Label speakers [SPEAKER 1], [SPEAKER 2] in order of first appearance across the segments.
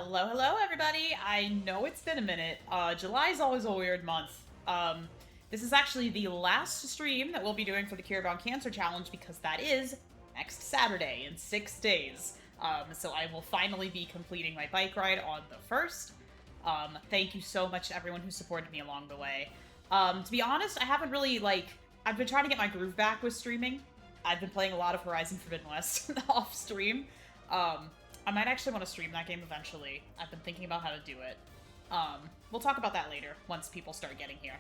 [SPEAKER 1] Hello, hello, everybody. I know it's been a minute. July is always a weird month. This is actually the last stream that we'll be doing for the Curebound Cancer Challenge because that is next Saturday in 6 days. So I will finally be completing my bike ride on the 1st. Thank you so much to everyone who supported me along the way. To be honest, I haven't really, I've been trying to get my groove back with streaming. I've been playing a lot of Horizon Forbidden West off stream. I might actually want to stream that game eventually. I've been thinking about how to do it. We'll talk about that later, once people start getting here.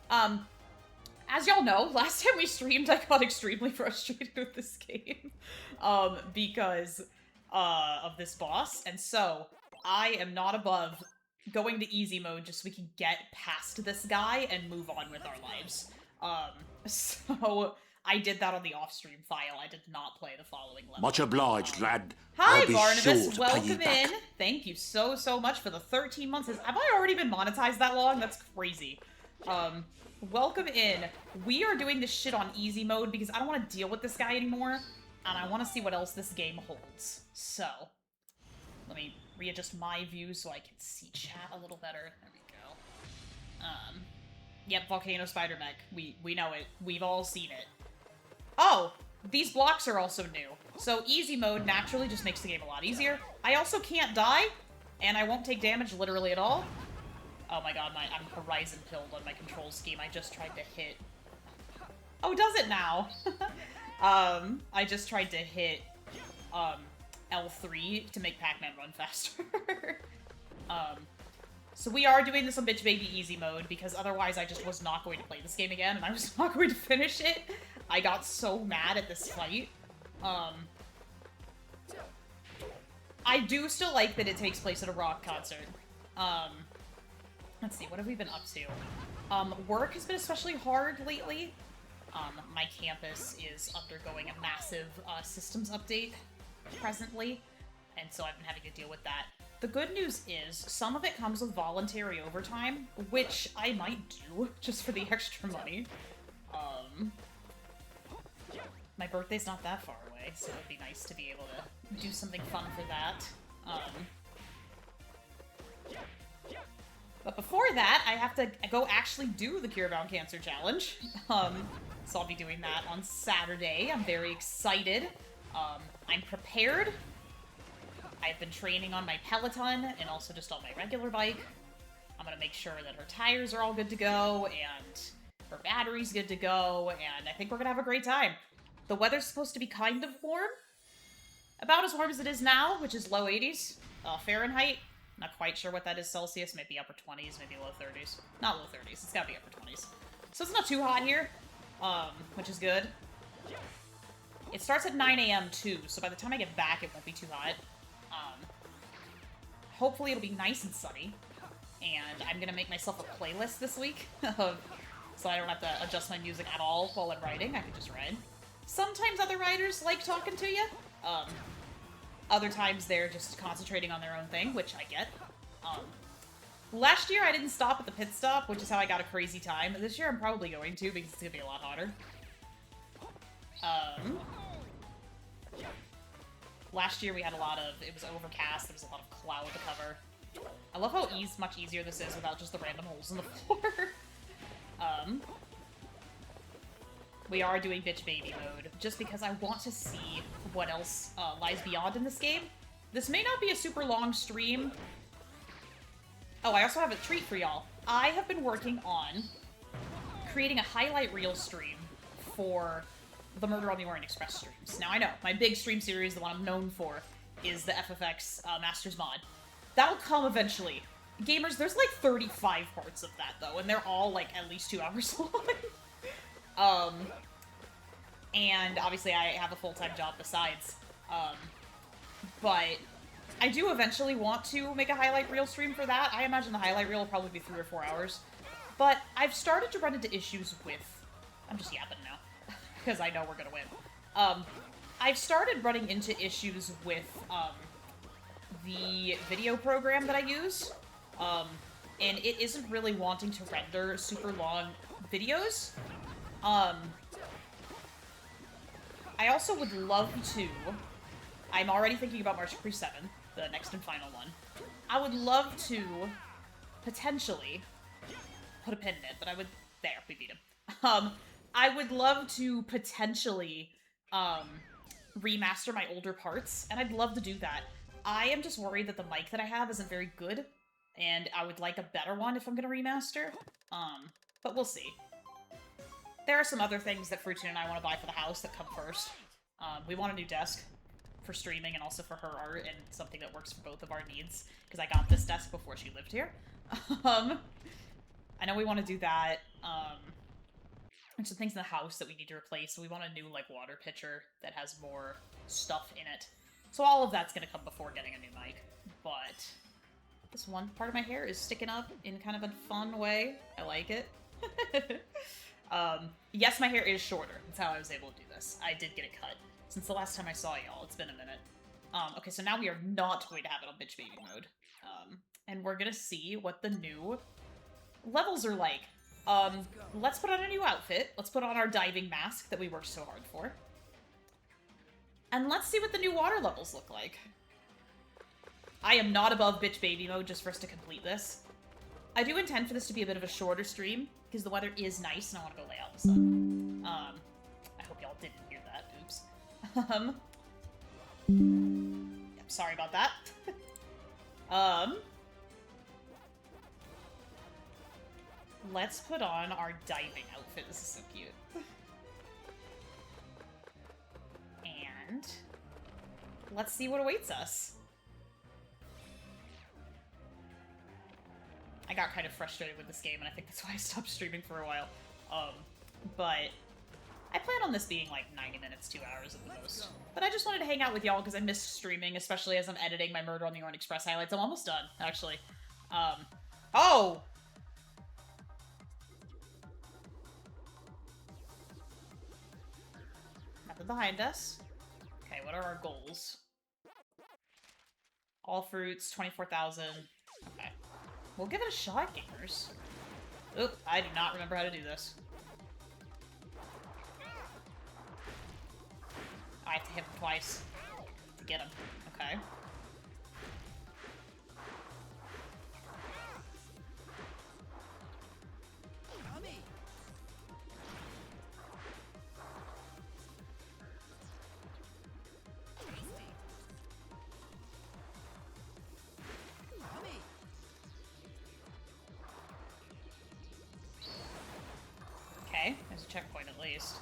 [SPEAKER 1] As y'all know, last time we streamed, I got extremely frustrated with this game, because, of this boss, and so, I am not above going to easy mode just so we can get past this guy and move on with our lives. So, I did that on the off-stream file. I did not play the following level.
[SPEAKER 2] Much obliged, lad.
[SPEAKER 1] Hi,
[SPEAKER 2] I'll be
[SPEAKER 1] Barnabas.
[SPEAKER 2] sure to
[SPEAKER 1] Welcome
[SPEAKER 2] pay you back.
[SPEAKER 1] in. Thank you so much for the 13 months. Have I already been monetized that long? That's crazy. Welcome in. We are doing this shit on easy mode because I don't want to deal with this guy anymore, and I want to see what else this game holds. So, let me readjust my view so I can see chat a little better. There we go. Yep, Volcano Spider Mech. We know it. We've all seen it. Oh, these blocks are also new. So easy mode naturally just makes the game a lot easier. I also can't die, and I won't take damage literally at all. Oh my god, I'm Horizon pilled on my control scheme. I just tried to hit... Oh, does it now? I just tried to hit, L3 to make Pac-Man run faster. So we are doing this on Bitch Baby Easy mode, because otherwise I just was not going to play this game again, and I was not going to finish it. I got so mad at this fight. I do still like that it takes place at a rock concert. Let's see, what have we been up to? Work has been especially hard lately. My campus is undergoing a massive systems update presently, and so I've been having to deal with that. The good news is, some of it comes with voluntary overtime, which I might do, just for the extra money. My birthday's not that far away, so it'd be nice to be able to do something fun for that. But before that, I have to go actually do the Curebound Cancer Challenge. So I'll be doing that on Saturday. I'm very excited. I'm prepared. I've been training on my Peloton and also just on my regular bike. I'm gonna make sure that her tires are all good to go and her battery's good to go, and I think we're gonna have a great time. The weather's supposed to be kind of warm. About as warm as it is now, which is low 80s Fahrenheit. Not quite sure what that is Celsius. Maybe upper 20s, maybe low 30s. Not low 30s. It's gotta be upper 20s. So it's not too hot here, which is good. It starts at 9 a.m. too, so by the time I get back, it won't be too hot. Hopefully it'll be nice and sunny. And I'm gonna make myself a playlist this week, so I don't have to adjust my music at all while I'm writing. I can just ride. Sometimes other writers like talking to you. Other times they're just concentrating on their own thing, which I get. Last year I didn't stop at the pit stop, which is how I got a crazy time. This year I'm probably going to, because it's gonna be a lot hotter. Last year we had a lot of, it was overcast, there was a lot of cloud to cover. I love how much easier this is without just the random holes in the floor. We are doing Bitch Baby mode, just because I want to see what else lies beyond in this game. This may not be a super long stream. Oh, I also have a treat for y'all. I have been working on creating a highlight reel stream for the Murder on the Orient Express streams. Now, I know, my big stream series, the one I'm known for, is the FFX Masters mod. That'll come eventually. Gamers, there's like 35 parts of that, though, and they're all, like, at least 2 hours long. And obviously I have a full-time job besides. But I do eventually want to make a highlight reel stream for that. I imagine the highlight reel will probably be 3 or 4 hours. But I've started to run into issues with... I'm just yapping now, because I know we're gonna win. I've started running into issues with, the video program that I use. And it isn't really wanting to render super long videos. I also would love to... I'm already thinking about March Capri 7. the next and final one. I would love to potentially put a pin in it, but I would... There, we beat him. I would love to potentially remaster my older parts, and I'd love to do that. I am just worried that the mic that I have isn't very good, and I would like a better one if I'm gonna remaster. But we'll see. There are some other things that Fruitine and I want to buy for the house that come first. We want a new desk for streaming and also for her art, and something that works for both of our needs, because I got this desk before she lived here. I know we want to do that. There's some things in the house that we need to replace, so we want a new, like, water pitcher that has more stuff in it. So all of that's going to come before getting a new mic. But this one part of my hair is sticking up in kind of a fun way. I like it. Yes, my hair is shorter. That's how I was able to do this. I did get it cut. Since the last time I saw y'all, it's been a minute. Okay, so now we are not going to have it on bitch baby mode. And we're gonna see what the new levels are like. Let's put on a new outfit. Let's put on our diving mask that we worked so hard for. And let's see what the new water levels look like. I am not above bitch baby mode just for us to complete this. I do intend for this to be a bit of a shorter stream, because the weather is nice and I want to go lay out in the sun. I hope y'all didn't hear that. Oops. Yep, sorry about that. Let's put on our diving outfit. This is so cute. And let's see what awaits us. I got kind of frustrated with this game, and I think that's why I stopped streaming for a while. But I plan on this being like 90 minutes, 2 hours at the most. But I just wanted to hang out with y'all because I missed streaming, especially as I'm editing my Murder on the Orient Express highlights. I'm almost done, actually. Oh! Nothing behind us. Okay, what are our goals? All fruits, 24,000. Okay. We'll give it a shot, gamers. Oop, I do not remember how to do this. I have to hit him twice to get him. Okay. Okay, there's a checkpoint at least.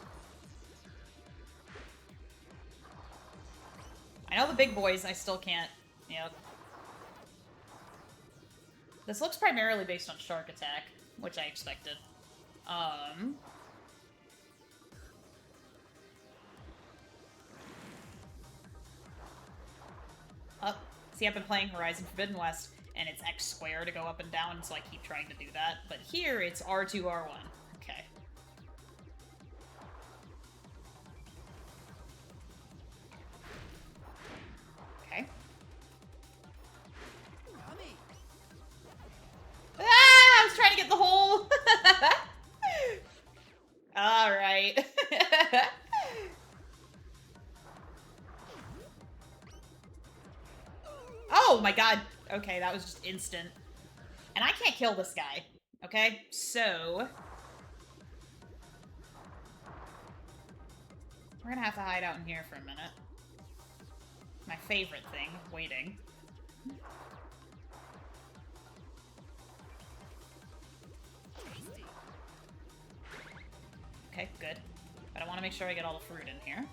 [SPEAKER 1] I know the big boys, I still can't. Yep. This looks primarily based on Shark Attack, which I expected. See, I've been playing Horizon Forbidden West, and it's X square to go up and down, so I keep trying to do that. But here, it's R2, R1. Okay. Okay. Ah! I was trying to get the hole! Alright. Oh my god. Okay, that was just instant. And I can't kill this guy. Okay, so... we're gonna have to hide out in here for a minute. My favorite thing, waiting. Okay, good. But I want to make sure I get all the fruit in here.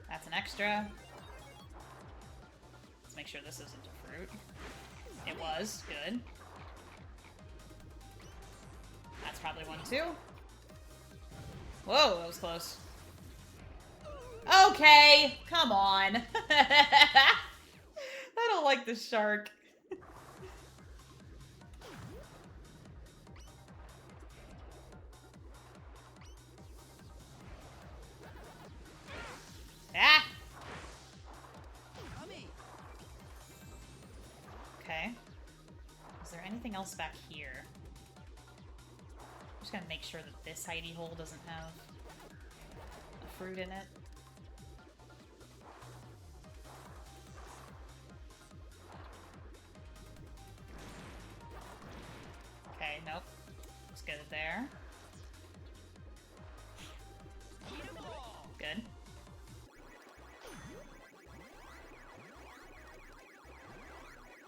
[SPEAKER 1] That's an extra. Let's make sure this isn't a fruit. It was. Good. That's probably one too. Whoa, that was close. Okay, come on. I don't like the shark. Ah! Okay. Is there anything else back here? I'm just gonna make sure that this hidey hole doesn't have a fruit in it. nope. Let's get it there. Good.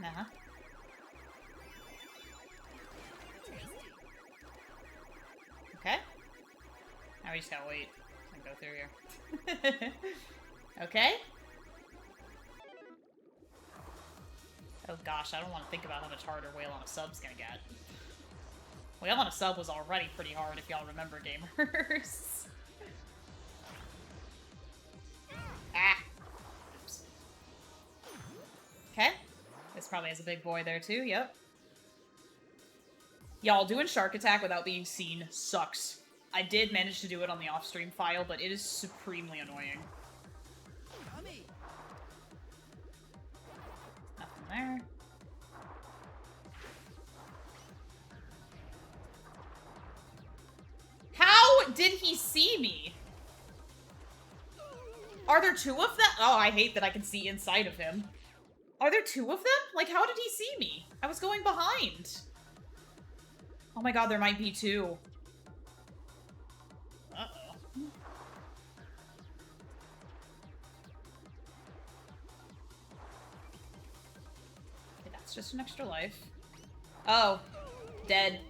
[SPEAKER 1] Uh-huh. Okay. Now we just gotta wait and go through here. Okay. Oh gosh, I don't want to think about how much harder Whale on a Sub's gonna get. Whale on a Sub was already pretty hard, if y'all remember, gamers. Ah! Oops. Okay. This probably has a big boy there, too. Yep. Y'all, doing Shark Attack without being seen sucks. I did manage to do it on the off-stream file, but it is supremely annoying. Nothing there. How did he see me? Are there two of them? Oh, I hate that I can see inside of him. Are there two of them? Like, how did he see me? I was going behind. Oh my god, there might be two. Uh-oh. Okay, that's just an extra life. Oh. Dead.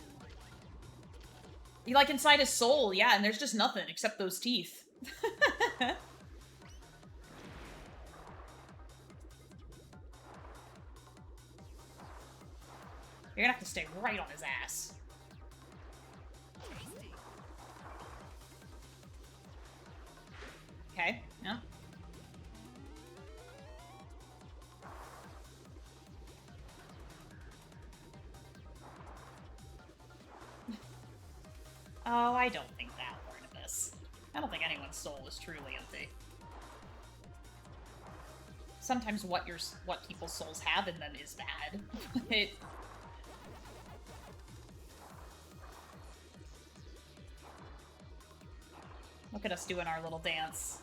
[SPEAKER 1] You like inside his soul, yeah, and there's just nothing except those teeth. You're gonna have to stay right on his ass. Okay, yeah. Oh, I don't think that Barnabas. I don't think anyone's soul is truly empty. Sometimes what people's souls have in them is bad. Look at us doing our little dance.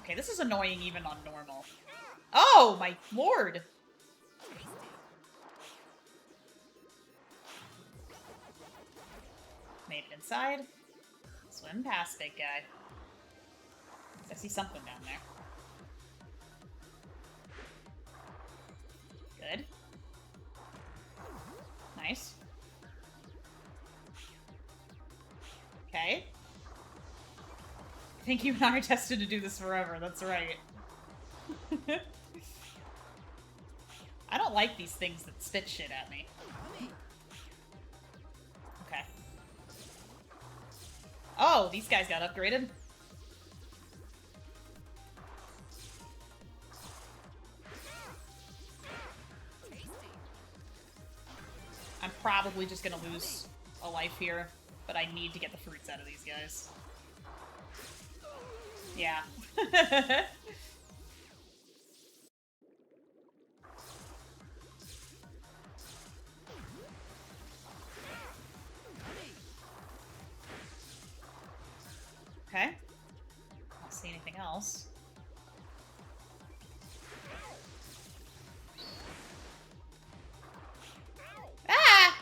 [SPEAKER 1] Okay, this is annoying even on normal. Oh, my lord! Made it inside. Swim past, big guy. I see something down there. Good. Nice. Okay. I think you and I are destined to do this forever, that's right. I don't like these things that spit shit at me. Okay. Oh, these guys got upgraded. I'm probably just gonna lose a life here, but I need to get the fruits out of these guys. Yeah. Okay. I don't see anything else. Ah!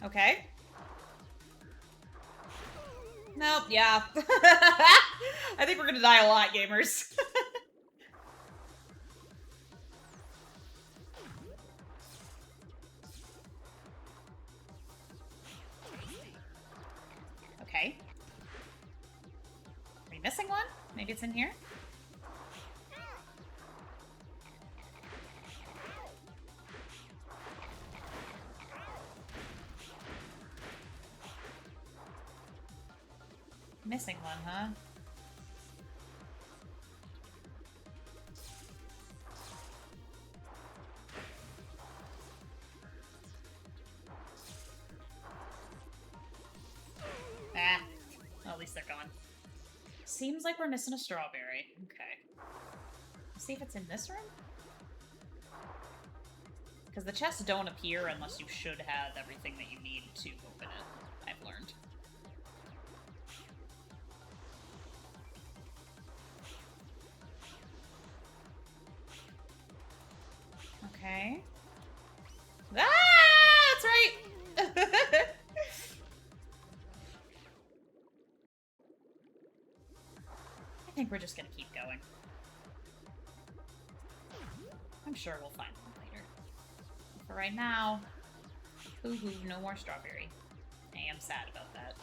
[SPEAKER 1] Okay. Nope, yeah. I think we're gonna die a lot, gamers. Okay. Are we missing one? Maybe it's in here? Missing one, huh? Ah. Well, at least they're gone. Seems like we're missing a strawberry. Okay. Let's see if it's in this room? Because the chests don't appear unless you should have everything that you need to open it, I've learned. I think we're just gonna keep going. I'm sure we'll find one later. For right now, ooh, no more strawberry. I am sad about that.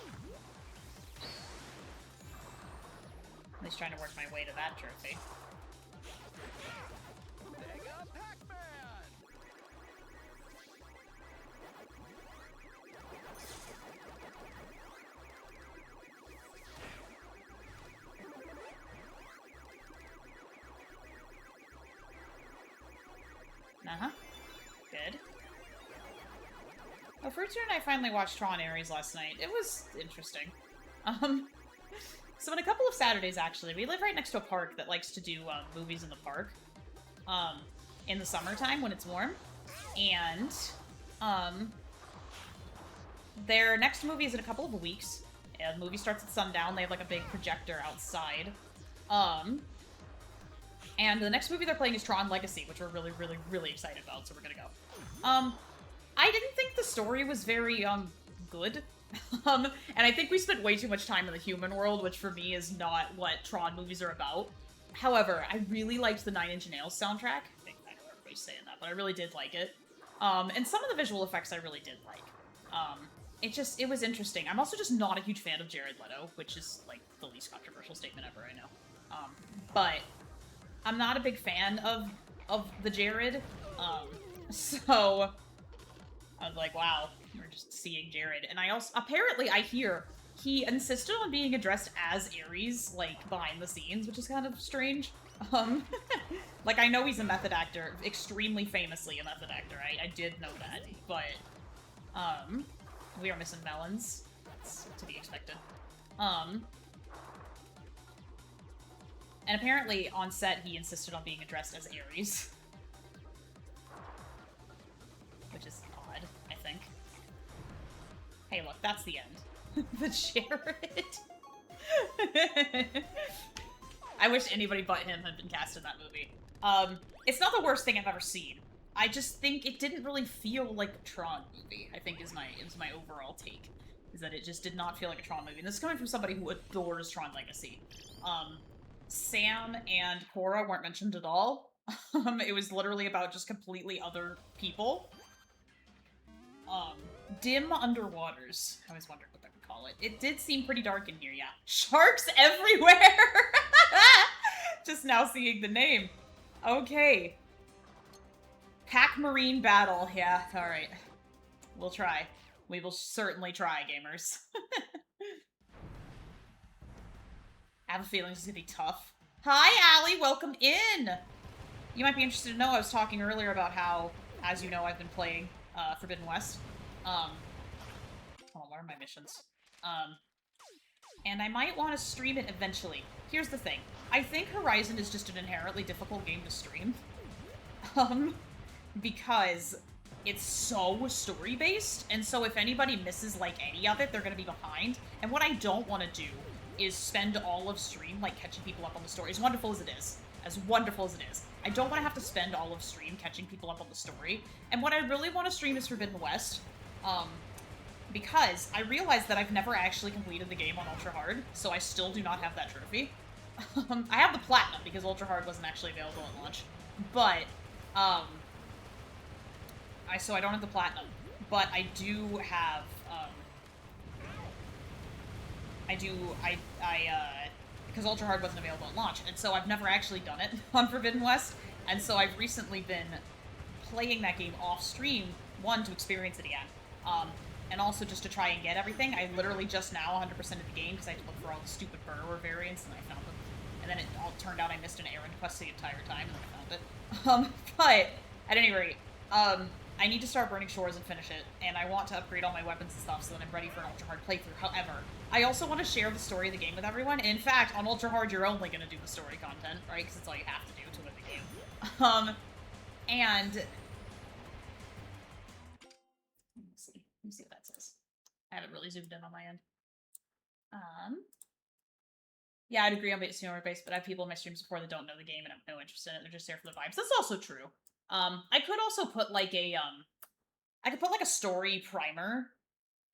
[SPEAKER 1] At least trying to work my way to that trophy.
[SPEAKER 2] Pac-Man!
[SPEAKER 1] Uh-huh. Good. Well, Fruitsy and I finally watched Tron Ares last night. It was interesting. So in a couple of Saturdays, actually, we live right next to a park that likes to do movies in the park. In the summertime when it's warm. And, their next movie is in a couple of weeks. And the movie starts at sundown. They have, like, a big projector outside. And the next movie they're playing is Tron Legacy, which we're really, really, really excited about, so we're gonna go. I didn't think the story was very, good. And I think we spent way too much time in the human world, which for me is not what Tron movies are about. However, I really liked the Nine Inch Nails soundtrack. I think I know everybody's saying that, but I really did like it. And some of the visual effects I really did like. It was interesting. I'm also just not a huge fan of Jared Leto, which is, like, the least controversial statement ever, I know. But I'm not a big fan of the Jared, so I was like, wow, we're just seeing Jared. And I also, apparently I hear he insisted on being addressed as Ares, like, behind the scenes, which is kind of strange. Like, I know he's a method actor, extremely famously a method actor, I did know that, but, we are missing melons. That's to be expected. And apparently, on set, he insisted on being addressed as Ares. Which is odd, I think. Hey, look, that's the end. The Jared. I wish anybody but him had been cast in that movie. It's not the worst thing I've ever seen. I just think it didn't really feel like a Tron movie, I think is my overall take. Is that it just did not feel like a Tron movie. And this is coming from somebody who adores Tron Legacy. Sam and Cora weren't mentioned at all. It was literally about just completely other people. Dim Underwaters. I always wondered what they would call it. It did seem pretty dark in here, yeah. Sharks everywhere! Just now seeing the name. Okay. Pac-Marine Battle. Yeah, alright. We'll try. We will certainly try, gamers. I have a feeling this is gonna be tough. Hi, Allie! Welcome in! You might be interested to know, I was talking earlier about how, as you know, I've been playing Forbidden West. Hold on, what are my missions? And I might want to stream it eventually. Here's the thing. I think Horizon is just an inherently difficult game to stream. Because it's so story-based, and so if anybody misses, like, any of it, they're gonna be behind. And what I don't want to do is spend all of stream, like, catching people up on the story. As wonderful as it is. As wonderful as it is. I don't want to have to spend all of stream catching people up on the story. And what I really want to stream is Forbidden West. Because I realized that I've never actually completed the game on Ultra Hard, so I still do not have that trophy. I have the Platinum, because Ultra Hard wasn't actually available at launch. But, so I don't have the Platinum. But I do have, because Ultra Hard wasn't available at launch, and so I've never actually done it on Forbidden West, and so I've recently been playing that game off-stream, one, to experience it again, and also just to try and get everything. I literally just now 100% of the game, because I had to look for all the stupid Burrower variants, and I found them. And then it all turned out I missed an errand quest the entire time, and then I found it. But, at any rate, I need to start Burning Shores and finish it, and I want to upgrade all my weapons and stuff so that I'm ready for an Ultra Hard playthrough. However, I also want to share the story of the game with everyone, and in fact, on Ultra Hard, you're only going to do the story content, right? Because it's all you have to do to win the game. And... Let me see what that says. I haven't really zoomed in on my end. Yeah, I'd agree on Senior Base, but I have people in my streams before that don't know the game and have no interest in it. They're just there for the vibes. That's also true. I could also put, like, I could put, like, a story primer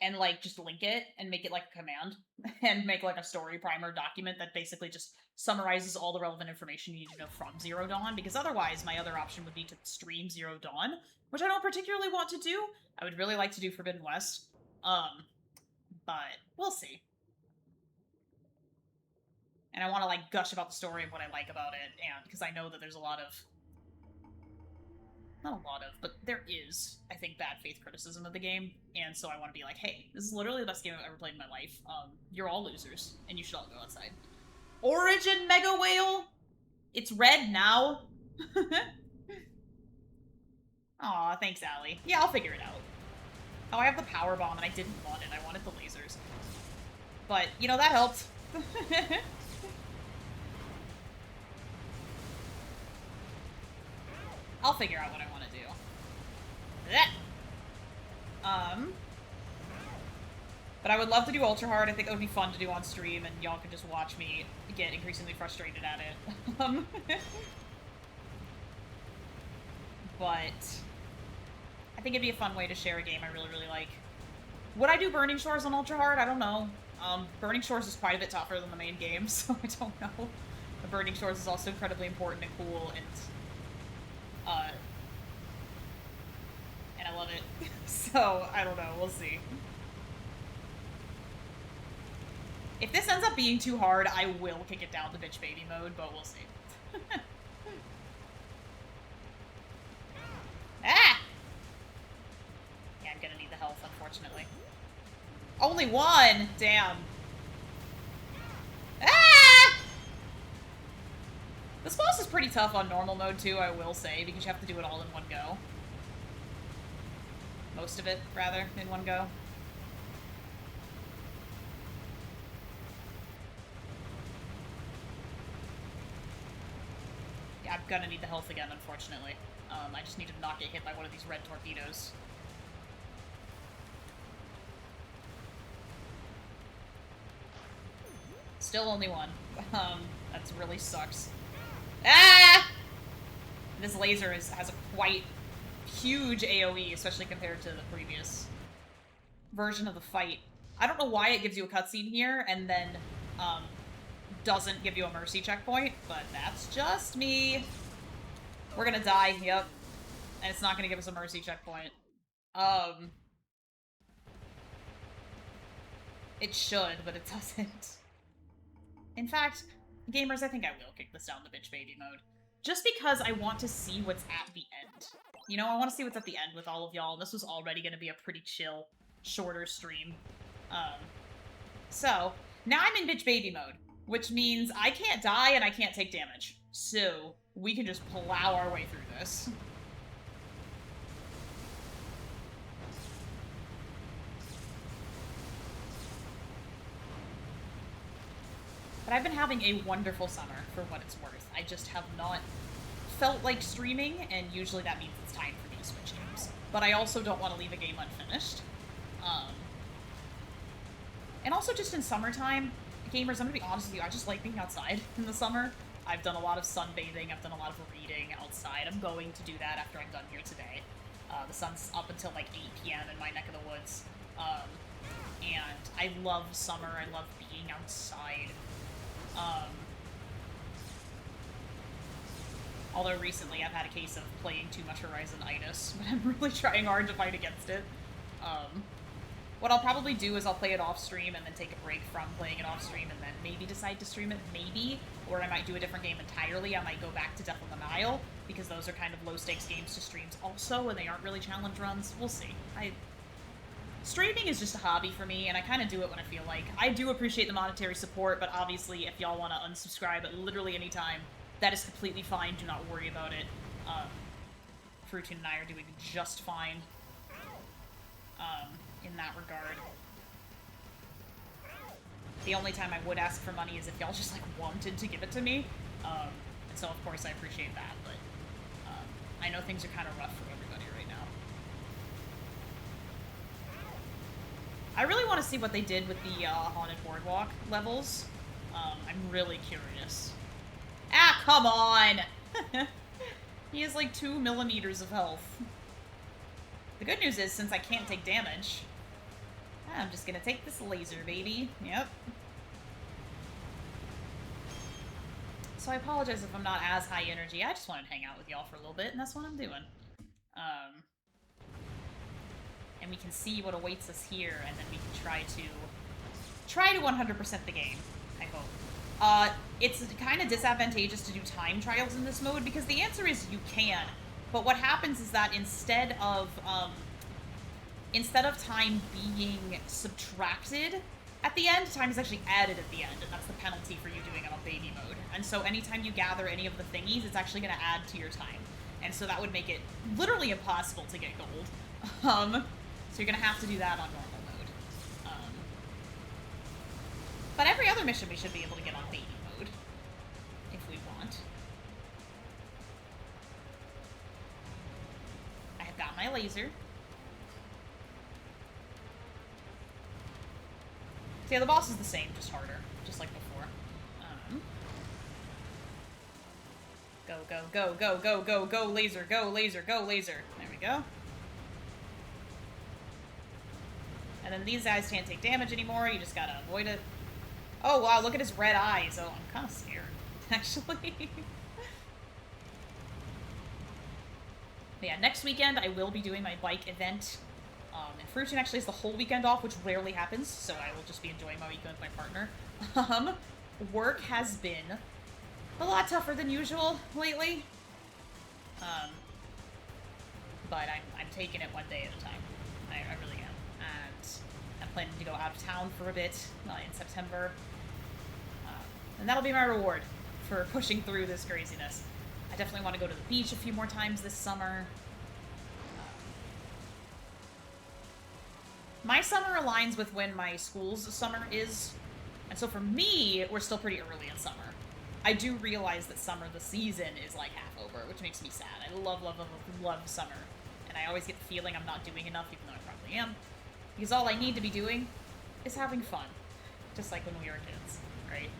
[SPEAKER 1] and, like, just link it and make it like a command and make like a story primer document that basically just summarizes all the relevant information you need to know from Zero Dawn, because otherwise my other option would be to stream Zero Dawn, which I don't particularly want to do. I would really like to do Forbidden West, but we'll see. And I want to, like, gush about the story and what I like about it, and because I know that there's a lot of... Not a lot of, but there is, I think, bad faith criticism of the game, and so I want to be like, hey, this is literally the best game I've ever played in my life. You're all losers, and you should all go outside. Origin Mega Whale? It's red now? Aw, thanks, Allie. Yeah, I'll figure it out. Oh, I have the power bomb, and I didn't want it. I wanted the lasers. But, you know, that helped. I'll figure out what I want to do. But I would love to do Ultra Hard. I think it would be fun to do on stream, and y'all could just watch me get increasingly frustrated at it. But I think it'd be a fun way to share a game I really, really like. Would I do Burning Shores on Ultra Hard? I don't know. Burning Shores is quite a bit tougher than the main game, so I don't know. But Burning Shores is also incredibly important and cool, and I love it. So, I don't know. We'll see. If this ends up being too hard, I will kick it down to bitch baby mode, but we'll see. Ah! Yeah, I'm gonna need the health, unfortunately. Only one! Damn. Ah! This boss is pretty tough on normal mode, too, I will say, because you have to do it all in one go. Most of it, rather, in one go. Yeah, I'm gonna need the health again, unfortunately. I just need to not get hit by one of these red torpedoes. Still only one. That really sucks. Ah! This laser has a quite huge AoE, especially compared to the previous version of the fight. I don't know why it gives you a cutscene here and then doesn't give you a mercy checkpoint, but that's just me. We're gonna die, yep. And it's not gonna give us a mercy checkpoint. It should, but it doesn't. In fact, gamers, I think I will kick this down to bitch baby mode. Just because I want to see what's at the end. You know, I want to see what's at the end with all of y'all. This was already going to be a pretty chill, shorter stream. So, now I'm in bitch baby mode, which means I can't die and I can't take damage. So, we can just plow our way through this. But I've been having a wonderful summer, for what it's worth. I just have not felt like streaming, and usually that means it's time for me to switch games. But I also don't want to leave a game unfinished. And also just in summertime, gamers, I'm gonna be honest with you, I just like being outside in the summer. I've done a lot of sunbathing, I've done a lot of reading outside. I'm going to do that after I'm done here today. The sun's up until like 8 p.m. in my neck of the woods. And I love summer, I love being outside. Although recently I've had a case of playing too much Horizon-itis, but I'm really trying hard to fight against it. What I'll probably do is I'll play it off-stream and then take a break from playing it off-stream and then maybe decide to stream it, maybe. Or I might do a different game entirely. I might go back to Death on the Nile, because those are kind of low-stakes games to streams also, and they aren't really challenge runs. We'll see. Streaming is just a hobby for me, and I kind of do it when I feel like. I do appreciate the monetary support, but obviously if y'all want to unsubscribe at literally any time, that is completely fine. Do not worry about it. Fruitune and I are doing just fine in that regard. The only time I would ask for money is if y'all just, like, wanted to give it to me. And so, of course, I appreciate that, but I know things are kind of rough for everybody right now. I really want to see what they did with the Haunted Boardwalk levels. I'm really curious. Ah, come on! He has like 2 millimeters of health. The good news is, since I can't take damage... I'm just gonna take this laser, baby. Yep. So I apologize if I'm not as high energy. I just wanted to hang out with y'all for a little bit, and that's what I'm doing. And we can see what awaits us here, and then we can try to 100% the game, I hope. It's kind of disadvantageous to do time trials in this mode, because the answer is you can. But what happens is that instead of time being subtracted at the end, time is actually added at the end, and that's the penalty for you doing it on baby mode. And so anytime you gather any of the thingies, it's actually going to add to your time. And so that would make it literally impossible to get gold. So you're going to have to do that on normal mode. But every other mission we should be able to get on baby mode, if we want. I have got my laser. So yeah, the boss is the same, just harder, just like before. Go, go, go, go, go, go, go, laser, go, laser, go, laser. There we go. And then these guys can't take damage anymore, you just gotta avoid it. Oh wow, look at his red eyes. Oh, I'm kind of scared, actually. But yeah, next weekend I will be doing my bike event. And Fruition actually has the whole weekend off, which rarely happens, so I will just be enjoying my weekend with my partner. Work has been a lot tougher than usual lately. But I'm taking it one day at a time. I really am. And I'm planning to go out of town for a bit in September. And that'll be my reward for pushing through this craziness. I definitely want to go to the beach a few more times this summer. My summer aligns with when my school's summer is, and so for me, we're still pretty early in summer. I do realize that summer, the season, is like half over, which makes me sad. I love, love, love, love summer, and I always get the feeling I'm not doing enough, even though I probably am, because all I need to be doing is having fun, just like when we were kids, right?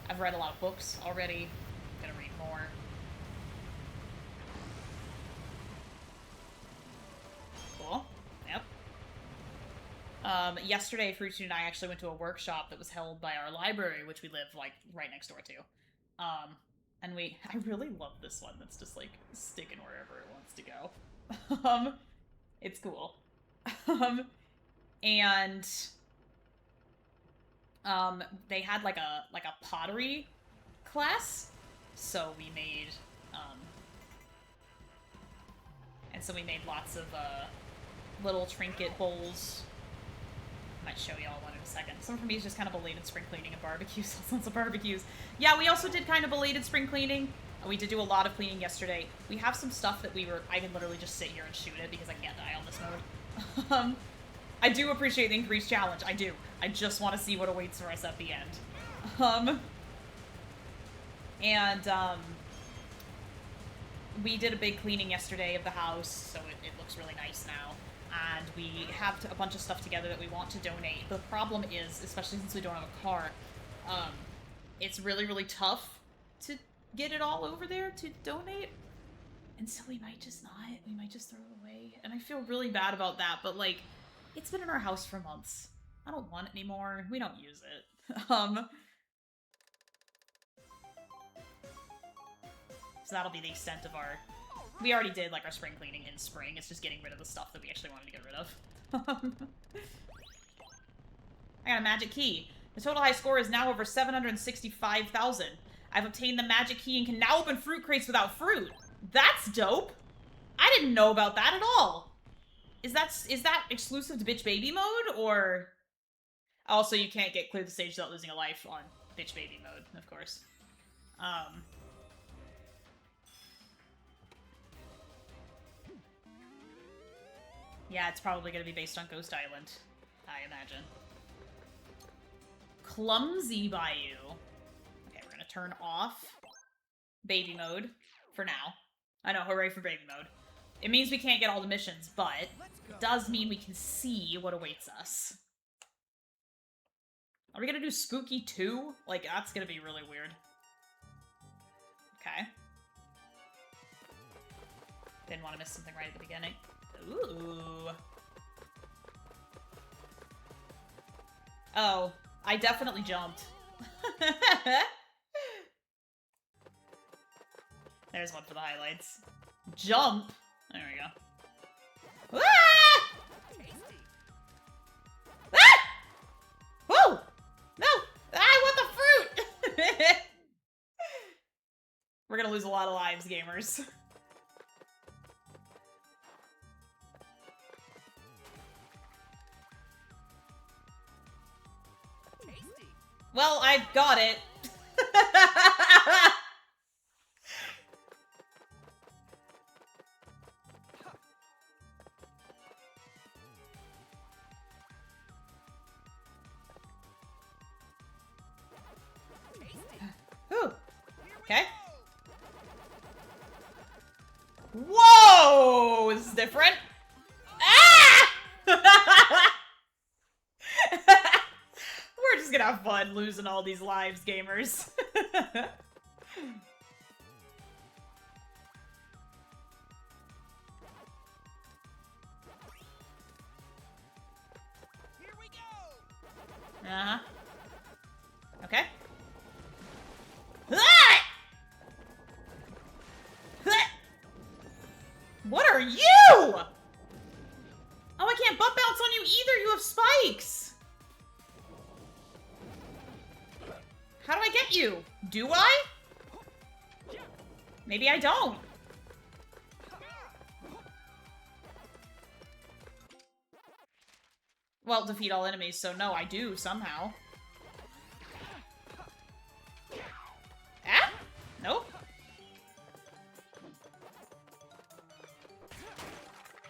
[SPEAKER 1] I've read a lot of books already. I'm gonna read more. Cool. Yep. Yesterday, Fruitu and I actually went to a workshop that was held by our library, which we live, like, right next door to. And I really love this one that's just, like, sticking wherever it wants to go. It's cool. And they had, like a pottery class, so we made, and so we made lots of, little trinket bowls. I might show y'all one in a second. Some for me is just kind of belated spring cleaning and barbecues. Lots of barbecues. Yeah, we also did kind of belated spring cleaning. We did do a lot of cleaning yesterday. We have some stuff that I can literally just sit here and shoot it because I can't die on this mode. I do appreciate the increased challenge. I do. I just want to see what awaits for us at the end. We did a big cleaning yesterday of the house, so it looks really nice now. And we have a bunch of stuff together that we want to donate. The problem is, especially since we don't have a car, it's really, really tough to get it all over there to donate. And so we might just not. We might just throw it away. And I feel really bad about that, but, like, it's been in our house for months. I don't want it anymore. We don't use it. So that'll be the extent of our... We already did, like, our spring cleaning in spring. It's just getting rid of the stuff that we actually wanted to get rid of. I got a magic key. The total high score is now over 765,000. I've obtained the magic key and can now open fruit crates without fruit. That's dope. I didn't know about that at all. Is that exclusive to Bitch Baby mode, or... Also, you can't get clear the stage without losing a life on Bitch Baby mode, of course. Yeah, it's probably going to be based on Ghost Island, I imagine. Clumsy Bayou. Okay, we're going to turn off baby mode for now. I know, hooray for baby mode. It means we can't get all the missions, but it does mean we can see what awaits us. Are we going to do Spooky 2? Like, that's going to be really weird. Okay. Didn't want to miss something right at the beginning. Ooh. Oh, I definitely jumped. There's one for the highlights. Jump! There we go. Ah! Ah! Whoa! No! I want the fruit! We're gonna lose a lot of lives, gamers. Well, I got it. Ooh. Okay. Whoa! This is different. Ah! We're just gonna have fun losing all these lives, gamers.
[SPEAKER 2] Here we go.
[SPEAKER 1] Uh-huh. Okay. Ah! What are you? Oh, I can't butt bounce on you either. You have spikes. How do I get you? Do I? Maybe I don't. Well, defeat all enemies, so no, I do somehow. Ah? Nope.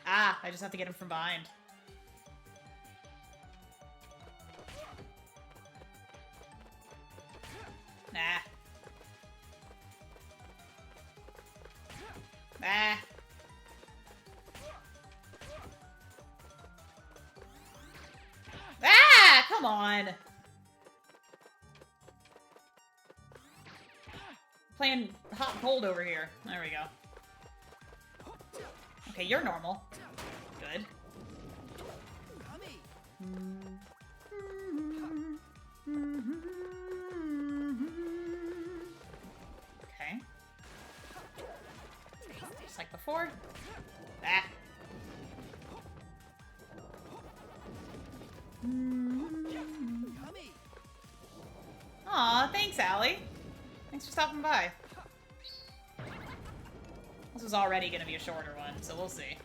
[SPEAKER 1] Ah, I just have to get him from behind. Nah. Ah. Ah! Come on! Playing hot and cold over here. There we go. Okay, you're normal. Good. Okay. Just like before. Ah. Aw, thanks, Allie. Thanks for stopping by. This was already gonna be a shorter one, so we'll see.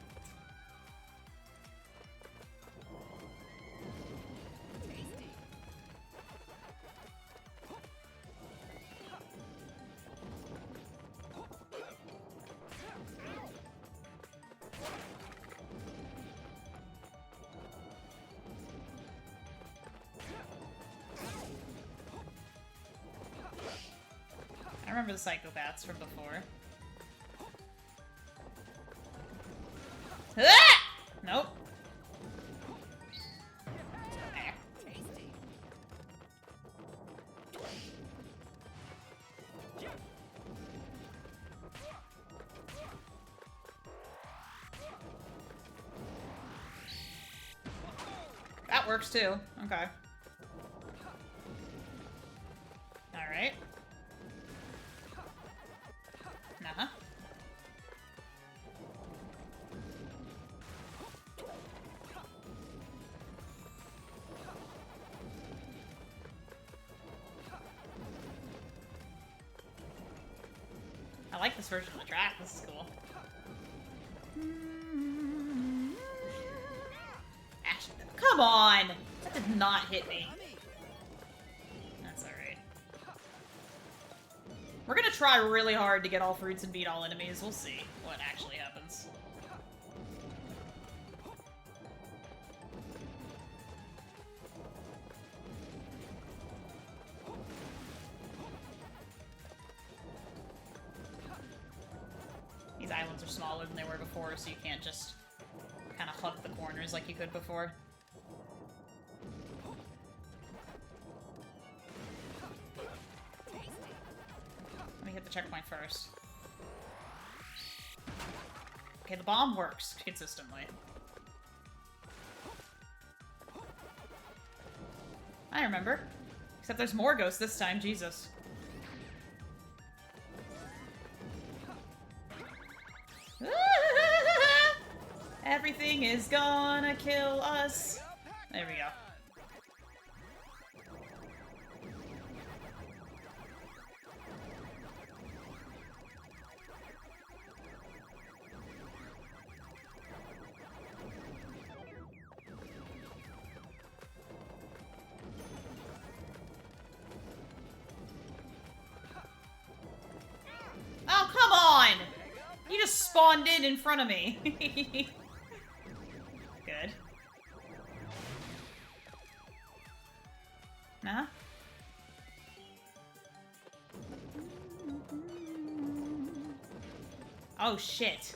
[SPEAKER 1] I remember the psychopaths from before. Ah! Nope. There. That works too. Okay. Alright. Uh-huh. I like this version of the track. This is cool. Ash, come on! That did not hit me. That's alright. We're gonna try really hard to get all fruits and beat all enemies. We'll see what actually happens. These islands are smaller than they were before, so you can't just kind of hug the corners like you could before. Let me hit the checkpoint first. Okay, the bomb works consistently. I remember. Except there's more ghosts this time, Jesus. Everything is gonna kill us. There we go. Oh, come on! You just spawned in front of me. Good. Nah. Oh, shit.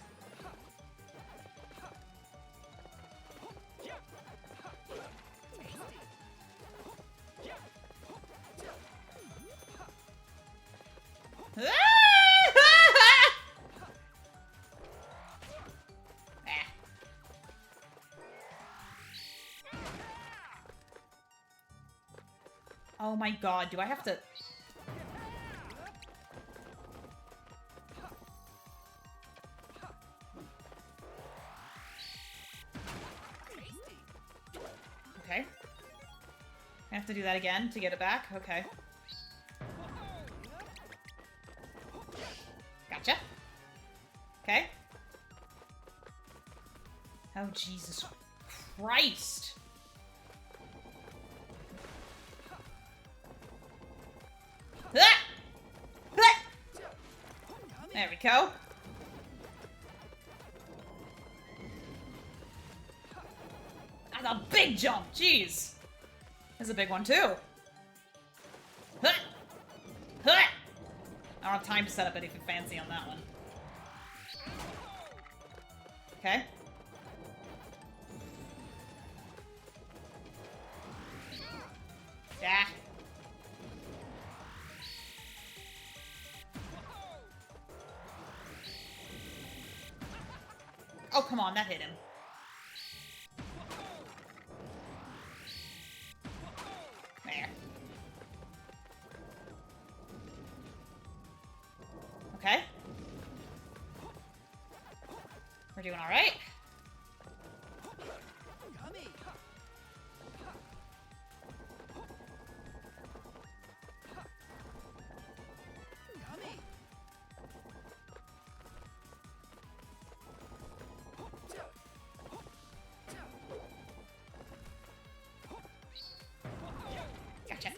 [SPEAKER 1] Oh my god, do I have to... Okay. I have to do that again to get it back? Okay. Gotcha. Okay. Oh, Jesus Christ. There we go. That's a big jump, jeez. That's a big one too. I don't have time to set up anything fancy on that one. Okay. Yeah. Oh, come on, that hit him. There. Okay. We're doing all right. Gotcha.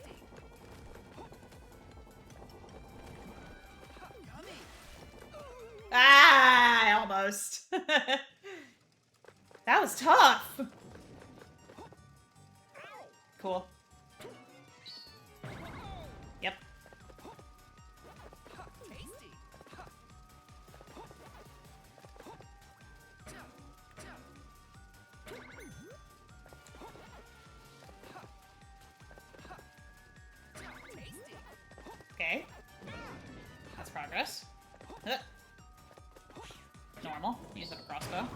[SPEAKER 1] Ah, almost. That was tough. Cool. Yep. Okay. That's progress. Normal. Use up a crossbow.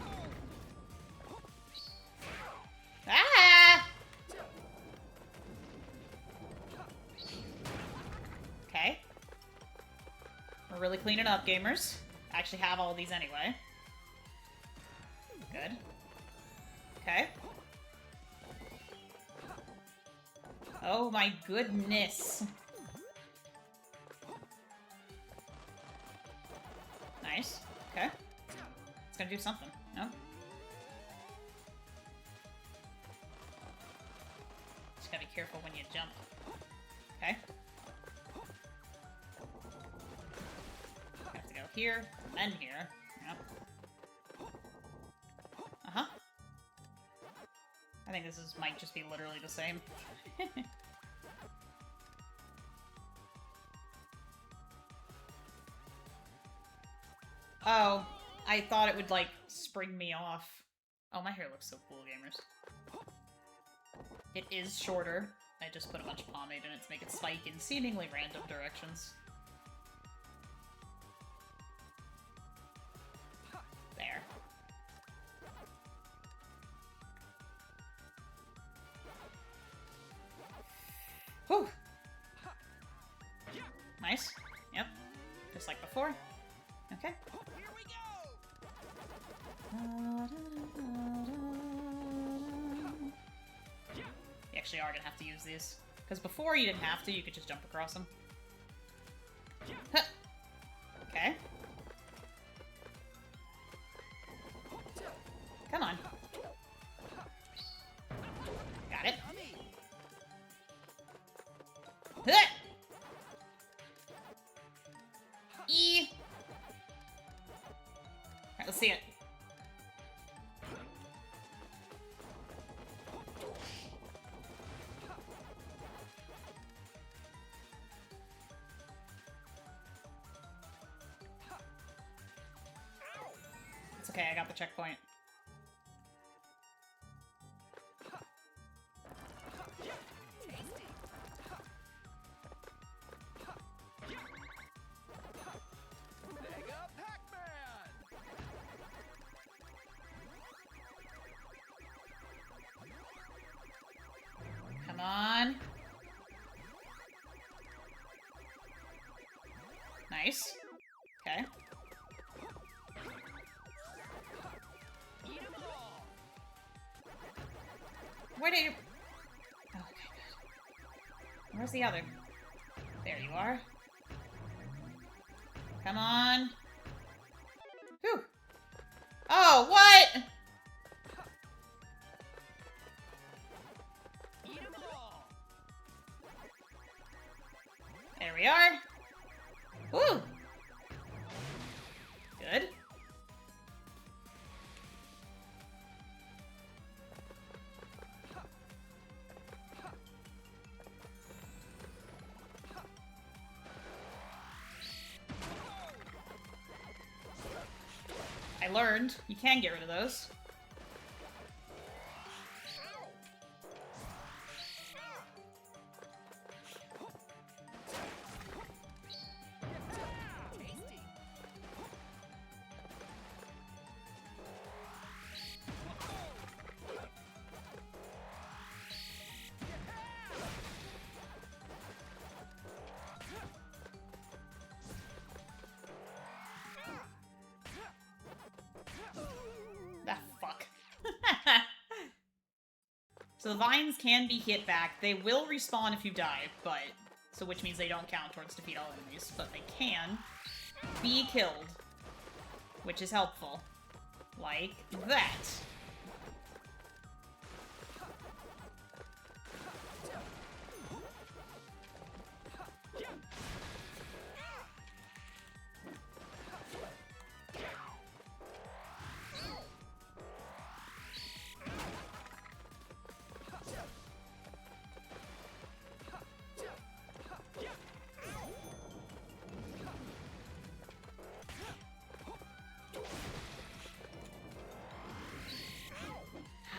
[SPEAKER 1] Ah! Okay. We're really cleaning up, gamers. I actually have all of these anyway. Good. Okay. Oh my goodness. Nice. Okay. It's gonna do something. No? Just gotta be careful when you jump. Okay. Have to go here, and then here. Yep. Uh-huh. I think this might just be literally the same. Oh, I thought it would, like, spring me off. Oh, my hair looks so cool, gamers. It is shorter. I just put a bunch of pomade in it to make it spike in seemingly random directions. There. Whew. Nice. Yep. Just like before. Okay.
[SPEAKER 2] Here we go.
[SPEAKER 1] You actually are gonna have to use these. Because before you didn't have to, you could just jump across them. Huh. Okay. Come on. Got it. Huh. E. Alright, let's see it. It's okay, I got the checkpoint.
[SPEAKER 2] Mega Pac-Man.
[SPEAKER 1] Come on. Nice. Okay.
[SPEAKER 2] Eat 'em all.
[SPEAKER 1] Where did you... Oh, okay, good. Where's the other? There you are. Come on. Whew. Oh, what?
[SPEAKER 2] Eat 'em all.
[SPEAKER 1] There we are. Woo! Good. I learned you can get rid of those.
[SPEAKER 2] Tasty.
[SPEAKER 1] Ah, fuck. So the vines can be hit back. They will respawn if you die, but... So which means they don't count towards defeat all enemies, but they can be killed. Which is helpful. Like that.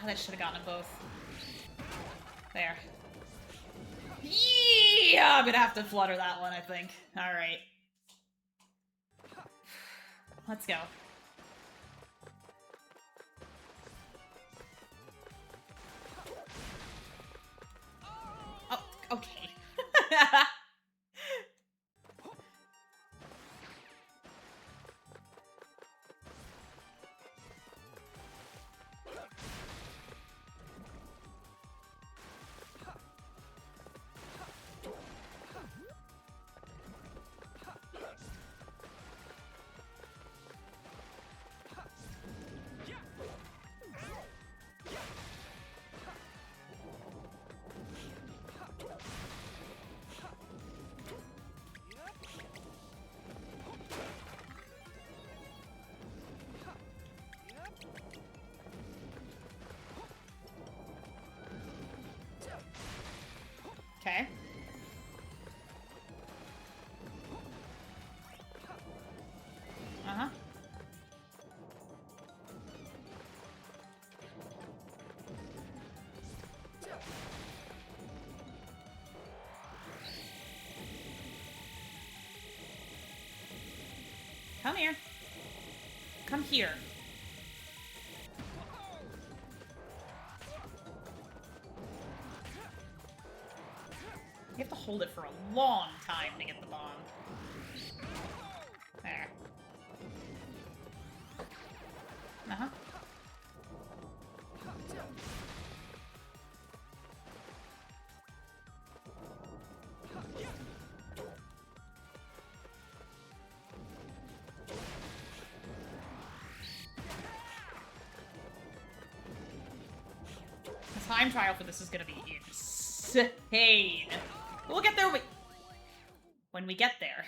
[SPEAKER 1] That should have gotten them both. There. Yeah, I'm gonna have to flutter that one, I think. Alright. Let's go. Oh, okay. Okay. Uh-huh. Come here. Come here. You have to hold it for a long time to get the bomb. There. Uh-huh. The time trial for this is gonna be insane. We'll get there when we get there.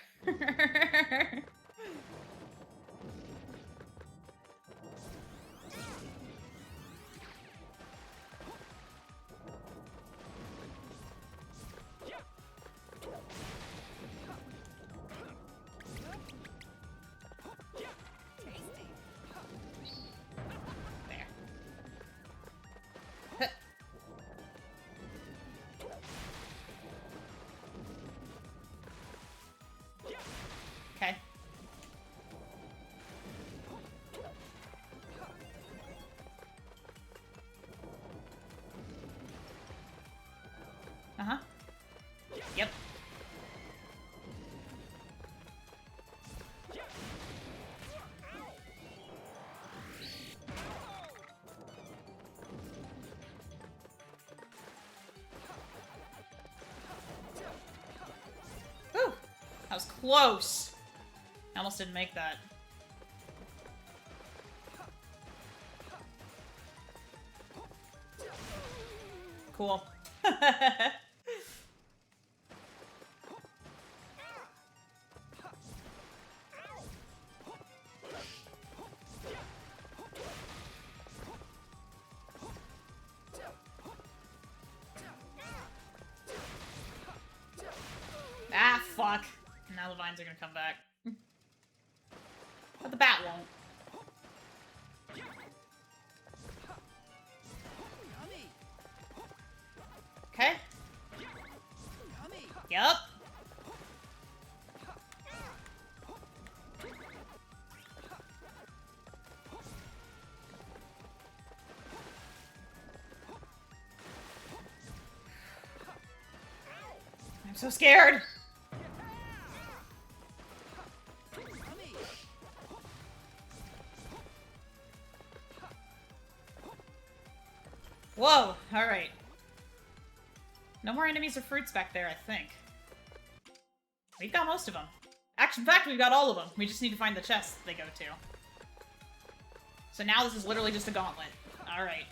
[SPEAKER 1] Okay. Uh-huh. Yep. Ooh, that was close. I almost didn't make that. Cool. Ah, fuck. Now the vines are gonna come back. But the bat won't. Okay. Yup. I'm so scared. Whoa, alright. No more enemies or fruits back there, I think. We've got most of them. Actually, in fact, we've got all of them. We just need to find the chests they go to. So now this is literally just a gauntlet. Alright.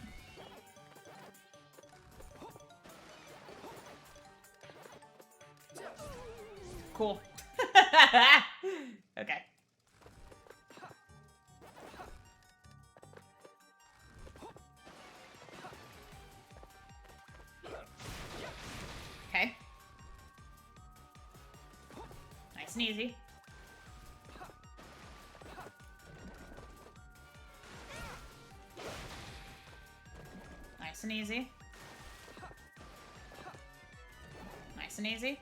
[SPEAKER 1] Cool. Okay. Okay. Nice and easy. Nice and easy. Nice and easy.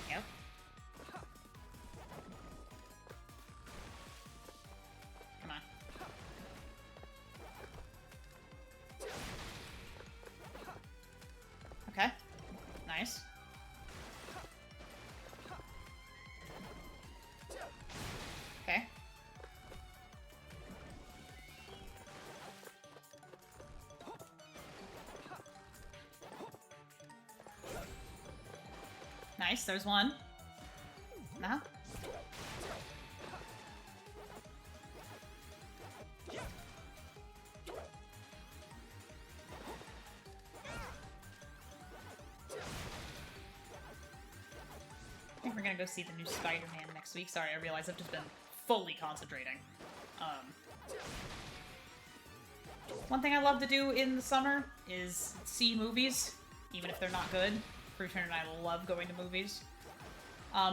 [SPEAKER 1] Yep. Come on. Okay. Nice. Okay. Nice, there's one. No? I think we're gonna go see the new Spider-Man next week. Sorry, I realize I've just been fully concentrating. One thing I love to do in the summer is see movies, even if they're not good. Fruitern and I love going to movies.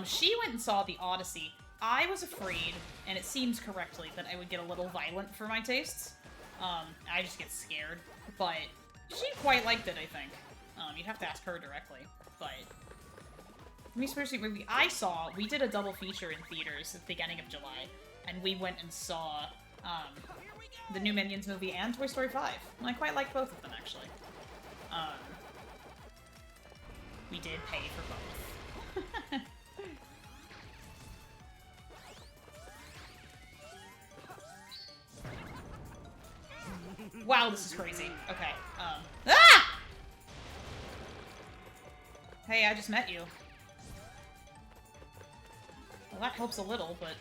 [SPEAKER 1] She went and saw The Odyssey. I was afraid, and it seems correctly, that I would get a little violent for my tastes. I just get scared. But she quite liked it, I think. You'd have to ask her directly. But the most recent movie I saw, we did a double feature in theaters at the beginning of July. And we went and saw the new Minions movie and Toy Story 5. And I quite liked both of them, actually. We did pay for both. Wow, this is crazy. Okay, ah! Hey, I just met you. Well, that helps a little, but...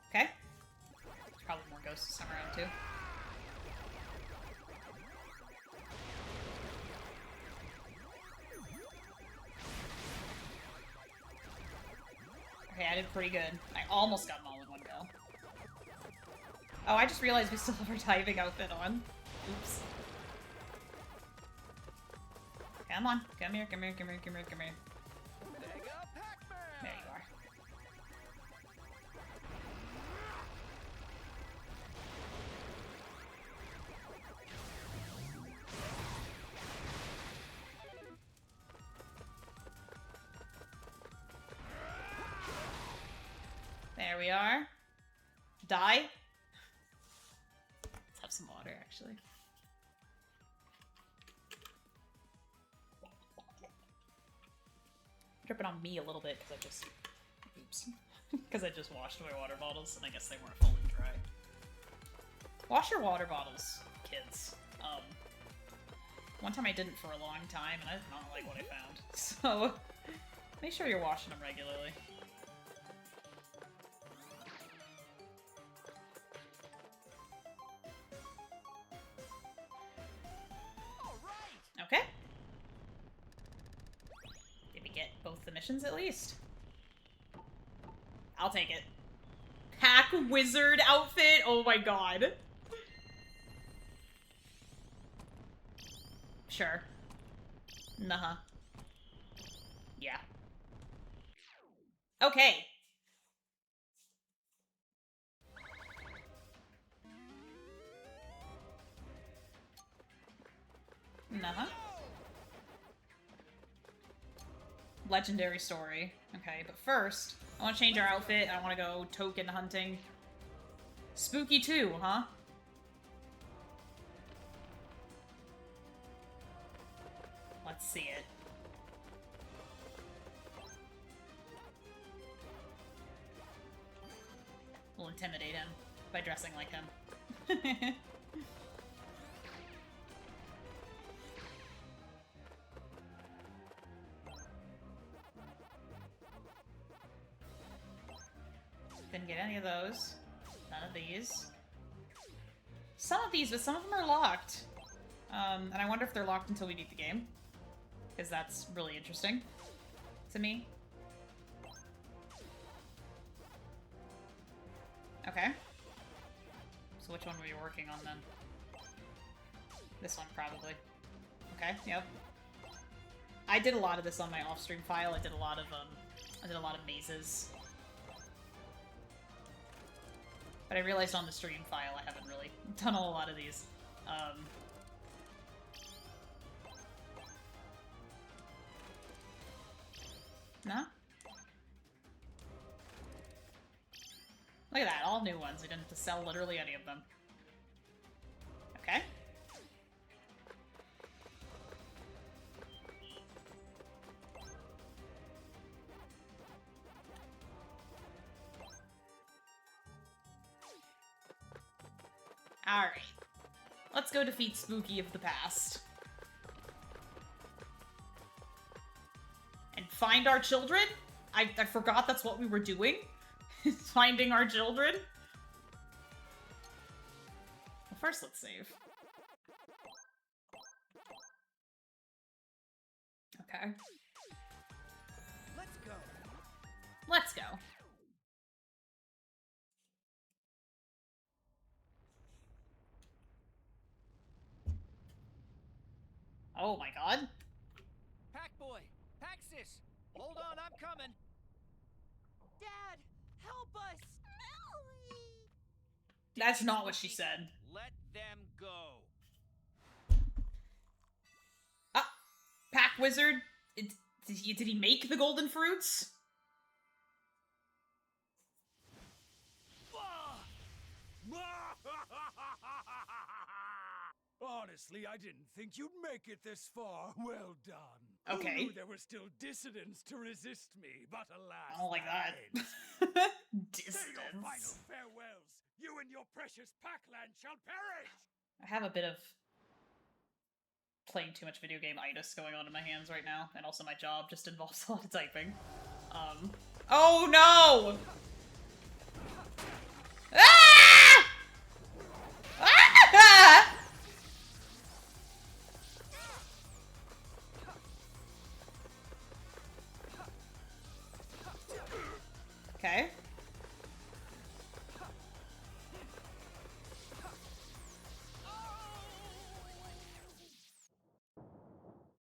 [SPEAKER 1] Okay. There's probably more ghosts somewhere around, too. Okay, I did pretty good. I almost got them all in one go. Oh, I just realized we still have our diving outfit on. Oops. Come on. Come here, come here, come here, come here, come here. There you are. There we are. Die. Let's have some water, actually. Dripping on me a little bit because I just... Oops. Because I just washed my water bottles and I guess they weren't fully dry. Wash your water bottles, kids. One time I didn't for a long time and I did not like what I found. So, make sure you're washing them regularly. Okay. Did we get both the missions at least? I'll take it. Pack wizard outfit? Oh my god. Sure. Nuh-huh. Yeah. Okay. Nuh-huh. Legendary story. Okay, but first, I want to change our outfit. I want to go token hunting. Spooky 2, huh? Let's see it. We'll intimidate him by dressing like him. Didn't get any of those. None of these. Some of these, but some of them are locked. And I wonder if they're locked until we beat the game. Because that's really interesting to me. Okay. So which one were you working on then? This one, probably. Okay, yep. I did a lot of this on my off-stream file. I did a lot of mazes. But I realized on the stream file I haven't really done a lot of these. No? Look at that, all new ones. I didn't have to sell literally any of them. Okay. Alright. Let's go defeat Spooky of the past. And find our children? I forgot that's what we were doing. Finding our children? Well, first let's save. Okay.
[SPEAKER 2] Let's go.
[SPEAKER 1] Let's go. Oh my god.
[SPEAKER 2] Pac-Boy, Pac-Sis, hold on, I'm coming.
[SPEAKER 3] Dad, help us!
[SPEAKER 1] That's not what she said.
[SPEAKER 2] Let them go.
[SPEAKER 1] Ah! Pack Wizard? Did he make the golden fruits?
[SPEAKER 4] Honestly, I didn't think you'd make it this far. Well done.
[SPEAKER 1] Okay.
[SPEAKER 4] Who knew there was still dissidents to resist me, but alas,
[SPEAKER 1] I don't like that.
[SPEAKER 4] Say your final
[SPEAKER 1] Distance.
[SPEAKER 4] farewells. You and your precious Pac-Land shall perish.
[SPEAKER 1] I have a bit of playing too much video game itis going on in my hands right now, and also my job just involves a lot of typing. Oh no! Ah! Ah! Okay.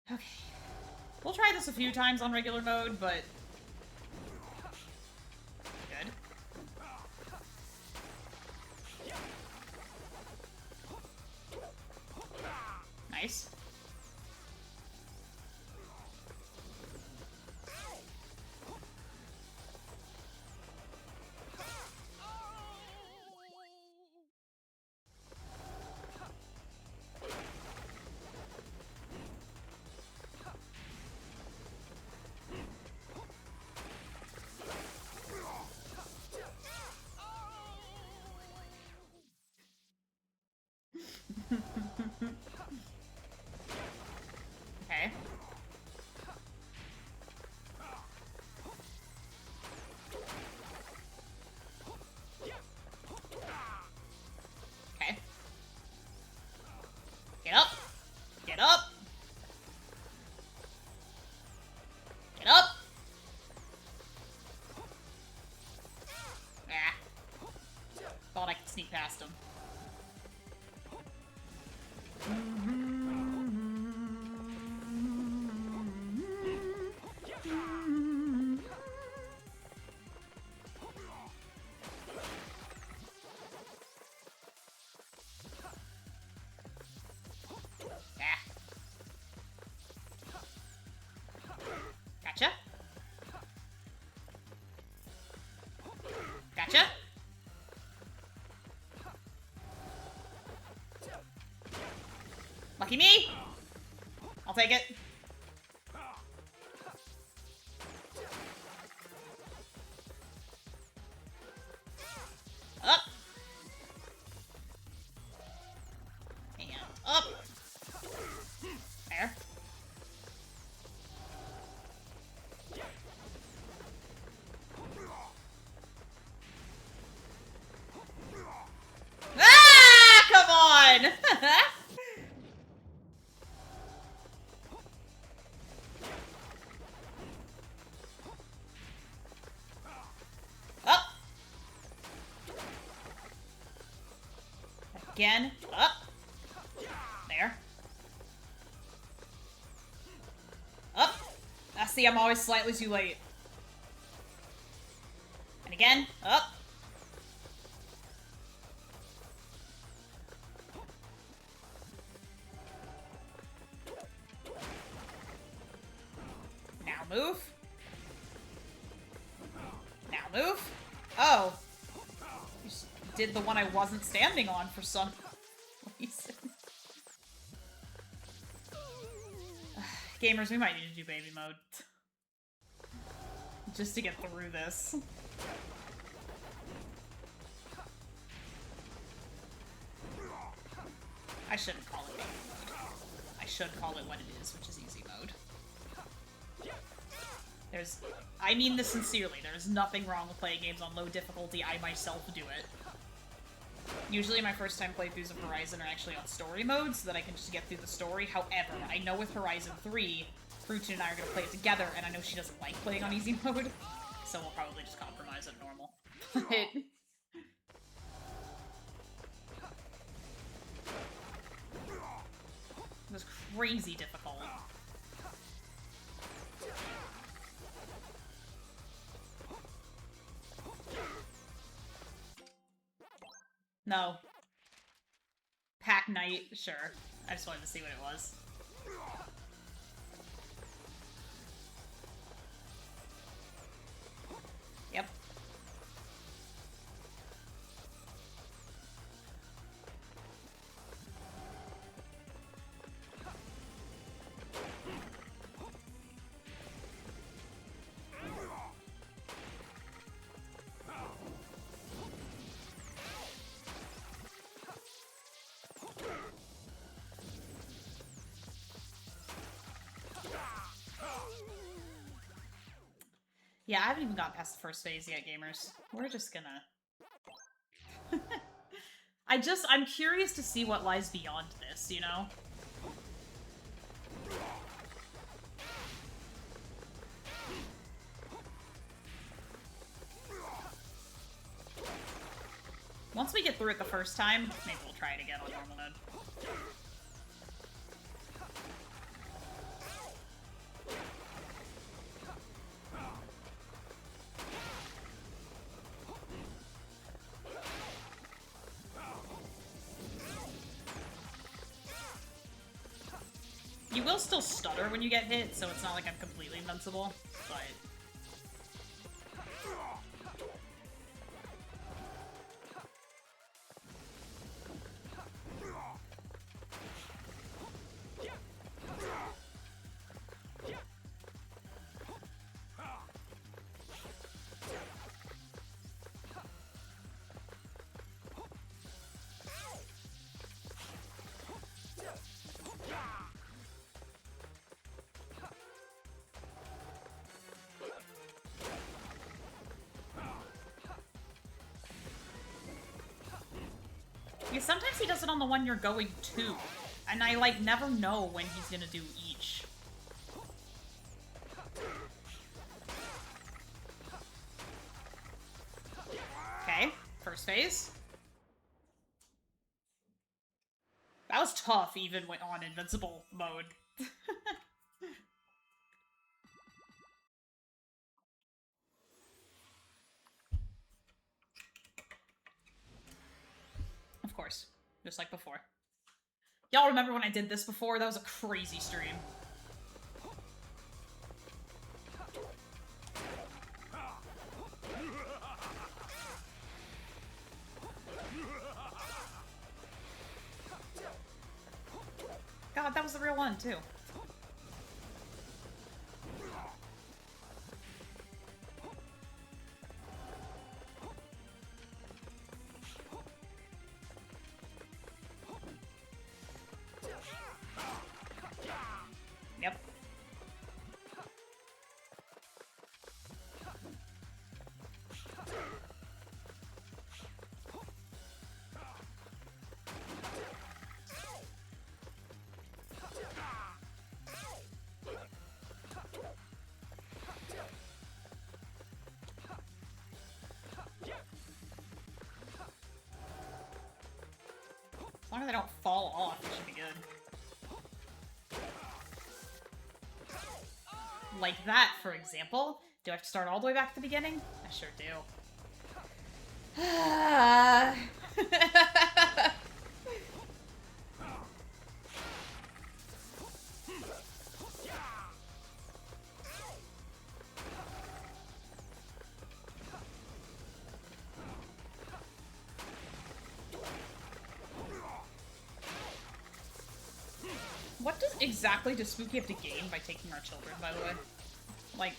[SPEAKER 1] Okay. We'll try this a few times on regular mode, but... Good. Nice. Okay. Okay. Get up! Get up! Get up! Ah. Thought I could sneak past him. Ah. Gotcha. Gotcha. Lucky me! I'll take it. Up. And up. There. Ah! Come on! Up. Again. Up. There. Up. Ah, see, I'm always slightly too late. And again. Up. Now move. Now move. Oh. You just did the one I wasn't standing on for some reason. Gamers, we might need to do baby mode. Just to get through this. I shouldn't call it baby mode. I should call it what it is, which is easy mode. I mean this sincerely, there's nothing wrong with playing games on low difficulty. I myself do it. Usually my first time playthroughs of Horizon are actually on story mode, so that I can just get through the story. However, I know with Horizon 3, Fruitune and I are going to play it together, and I know she doesn't like playing on easy mode, so we'll probably just compromise at normal. It was crazy difficult. No. Pack Knight, sure. I just wanted to see what it was. Yep. Yeah, I haven't even got past the first phase yet, gamers. We're just gonna... I'm curious to see what lies beyond this, you know? Once we get through it the first time, maybe we'll try it again on normal mode. You will still stutter when you get hit, so it's not like I'm completely invincible, but... Yeah, sometimes he does it on the one you're going to, and I, like, never know when he's gonna do each. Okay, first phase. That was tough, even when on invincible mode. Of course, just like before. Y'all remember when I did this before? That was a crazy stream. God, that was the real one, too. Yep. As long as they don't fall off, it should be good. Like that, for example. Do I have to start all the way back to the beginning? I sure do. What exactly does Spooky have to gain by taking our children, by the way? Like...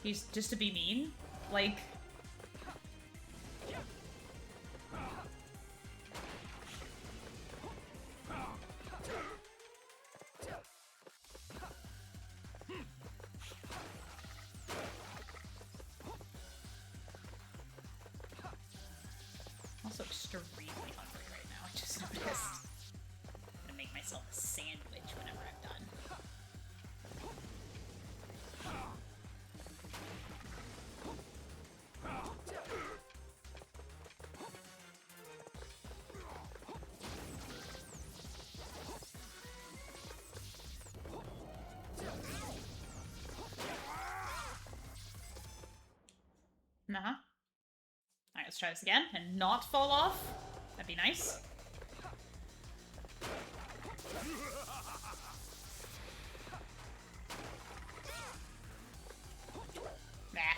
[SPEAKER 1] He's just to be mean? Like... I'm also extremely hungry right now, I just noticed. I'm gonna make myself a sandwich whenever I'm done. Uh-huh. Alright, let's try this again and not fall off. That'd be nice. Nah.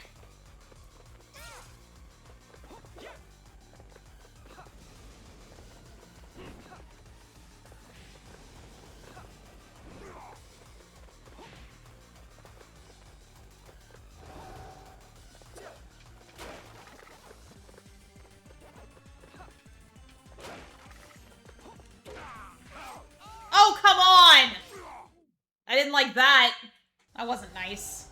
[SPEAKER 1] like that. That wasn't nice.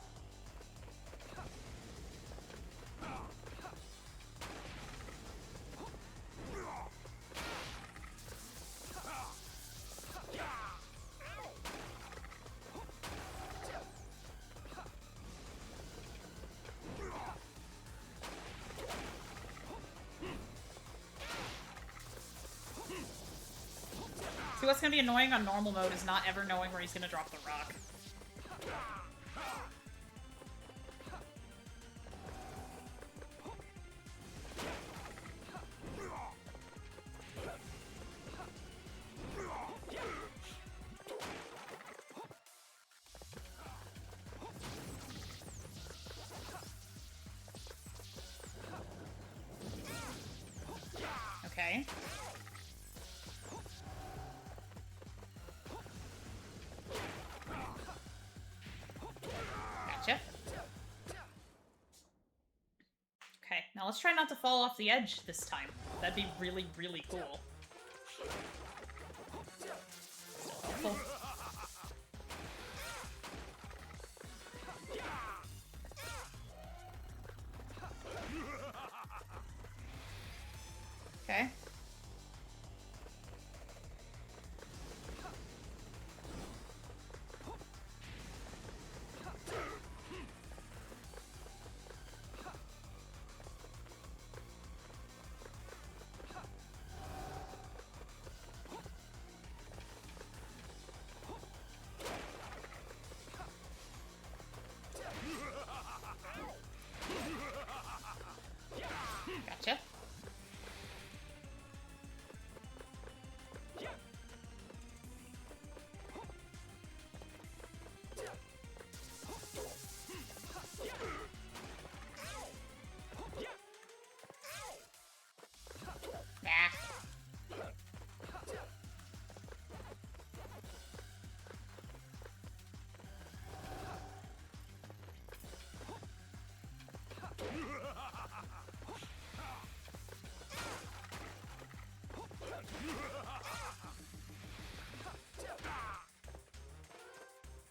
[SPEAKER 1] See, what's gonna be annoying on normal mode is not ever knowing where he's gonna drop the rock. Okay. Gotcha. Okay, now let's try not to fall off the edge this time. That'd be really, really cool. Still helpful. Okay. Gotcha. Nah.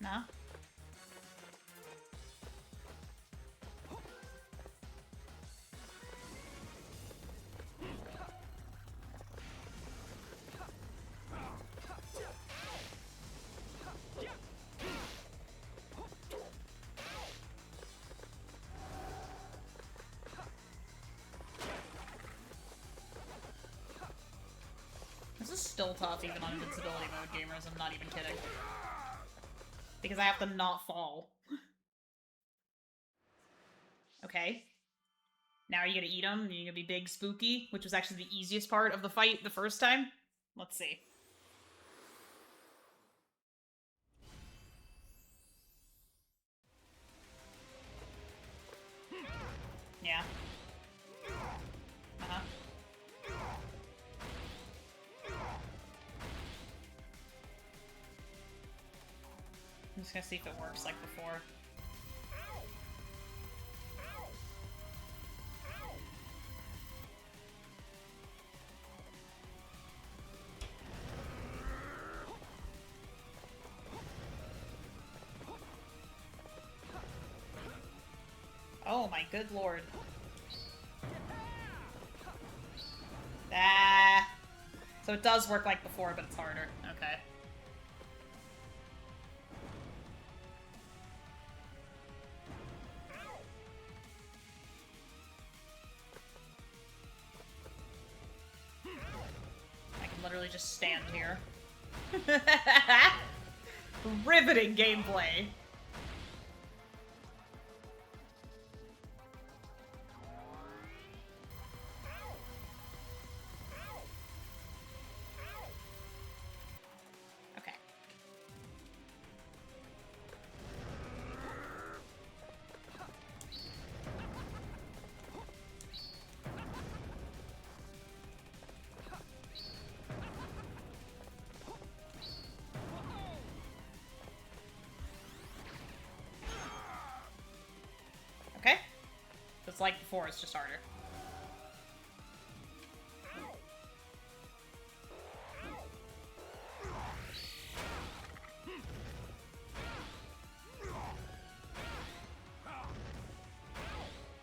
[SPEAKER 1] No? This is still tough even on invincibility mode, gamers, I'm not even kidding. Because I have to not fall. Okay. Now are you gonna eat them? Are you gonna be big spooky? Which was actually the easiest part of the fight the first time? Let's see. Yeah. Uh-huh. I'm just gonna see if it works like before. Oh my good lord. Ah. So it does work like before, but it's harder. Okay. I can literally just stand here. Riveting gameplay. Okay. Okay. It's like before, it's just harder.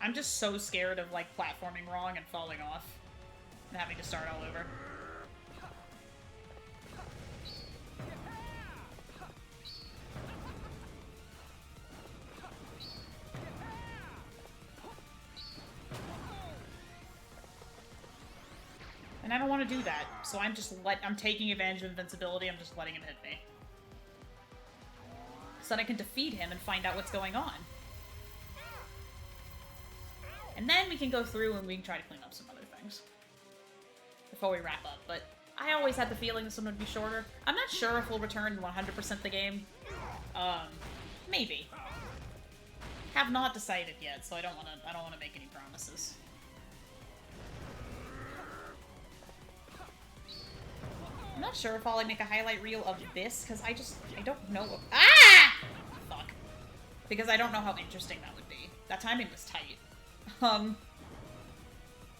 [SPEAKER 1] I'm just so scared of, like, platforming wrong and falling off. And having to start all over. And I don't want to do that, so I'm taking advantage of invincibility, I'm just letting him hit me. So that I can defeat him and find out what's going on. And then we can go through and we can try to clean up some other things. Before we wrap up, but I always had the feeling this one would be shorter. I'm not sure if we'll return 100% the game. Maybe. Have not decided yet, so I don't want to make any promises. I'm not sure if I'll make a highlight reel of this, because I don't know. Ah! Fuck. Because I don't know how interesting that would be. That timing was tight.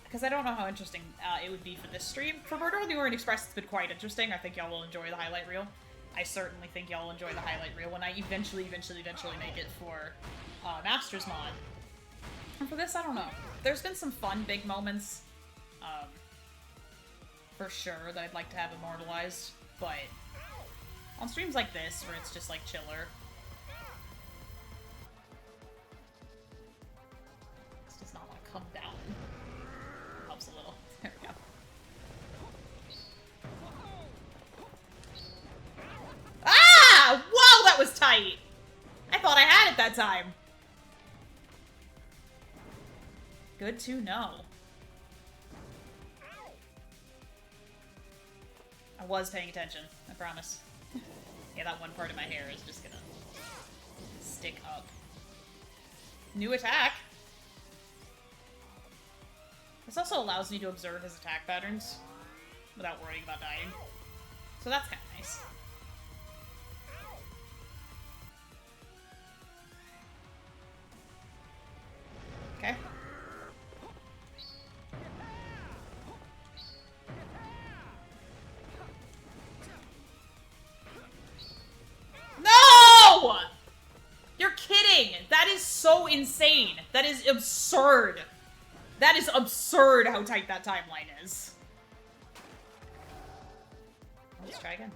[SPEAKER 1] Because I don't know how interesting it would be for this stream. For Murder on the Orient Express, it's been quite interesting. I think y'all will enjoy the highlight reel. I certainly think y'all will enjoy the highlight reel when I eventually make it for Master's Mod. And for this, I don't know. There's been some fun big moments. For sure, that I'd like to have immortalized, but on streams like this, where it's just like chiller, this does not want to come down. Helps a little. There we go. Ah! Whoa, that was tight! I thought I had it that time. Good to know. I was paying attention, I promise. Yeah, that one part of my hair is just gonna stick up. New attack! This also allows me to observe his attack patterns without worrying about dying. So that's kinda nice. Okay. No! You're kidding! That is so insane. That is absurd. That is absurd how tight that timeline is. Let's try again.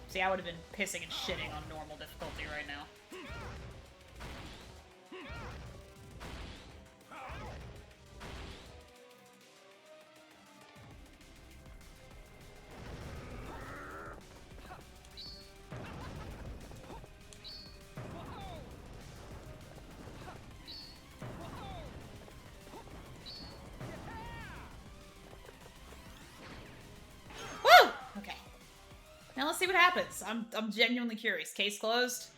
[SPEAKER 1] See, I would have been pissing and shitting on normal difficulty right now. Now let's see what happens. I'm genuinely curious. Case closed.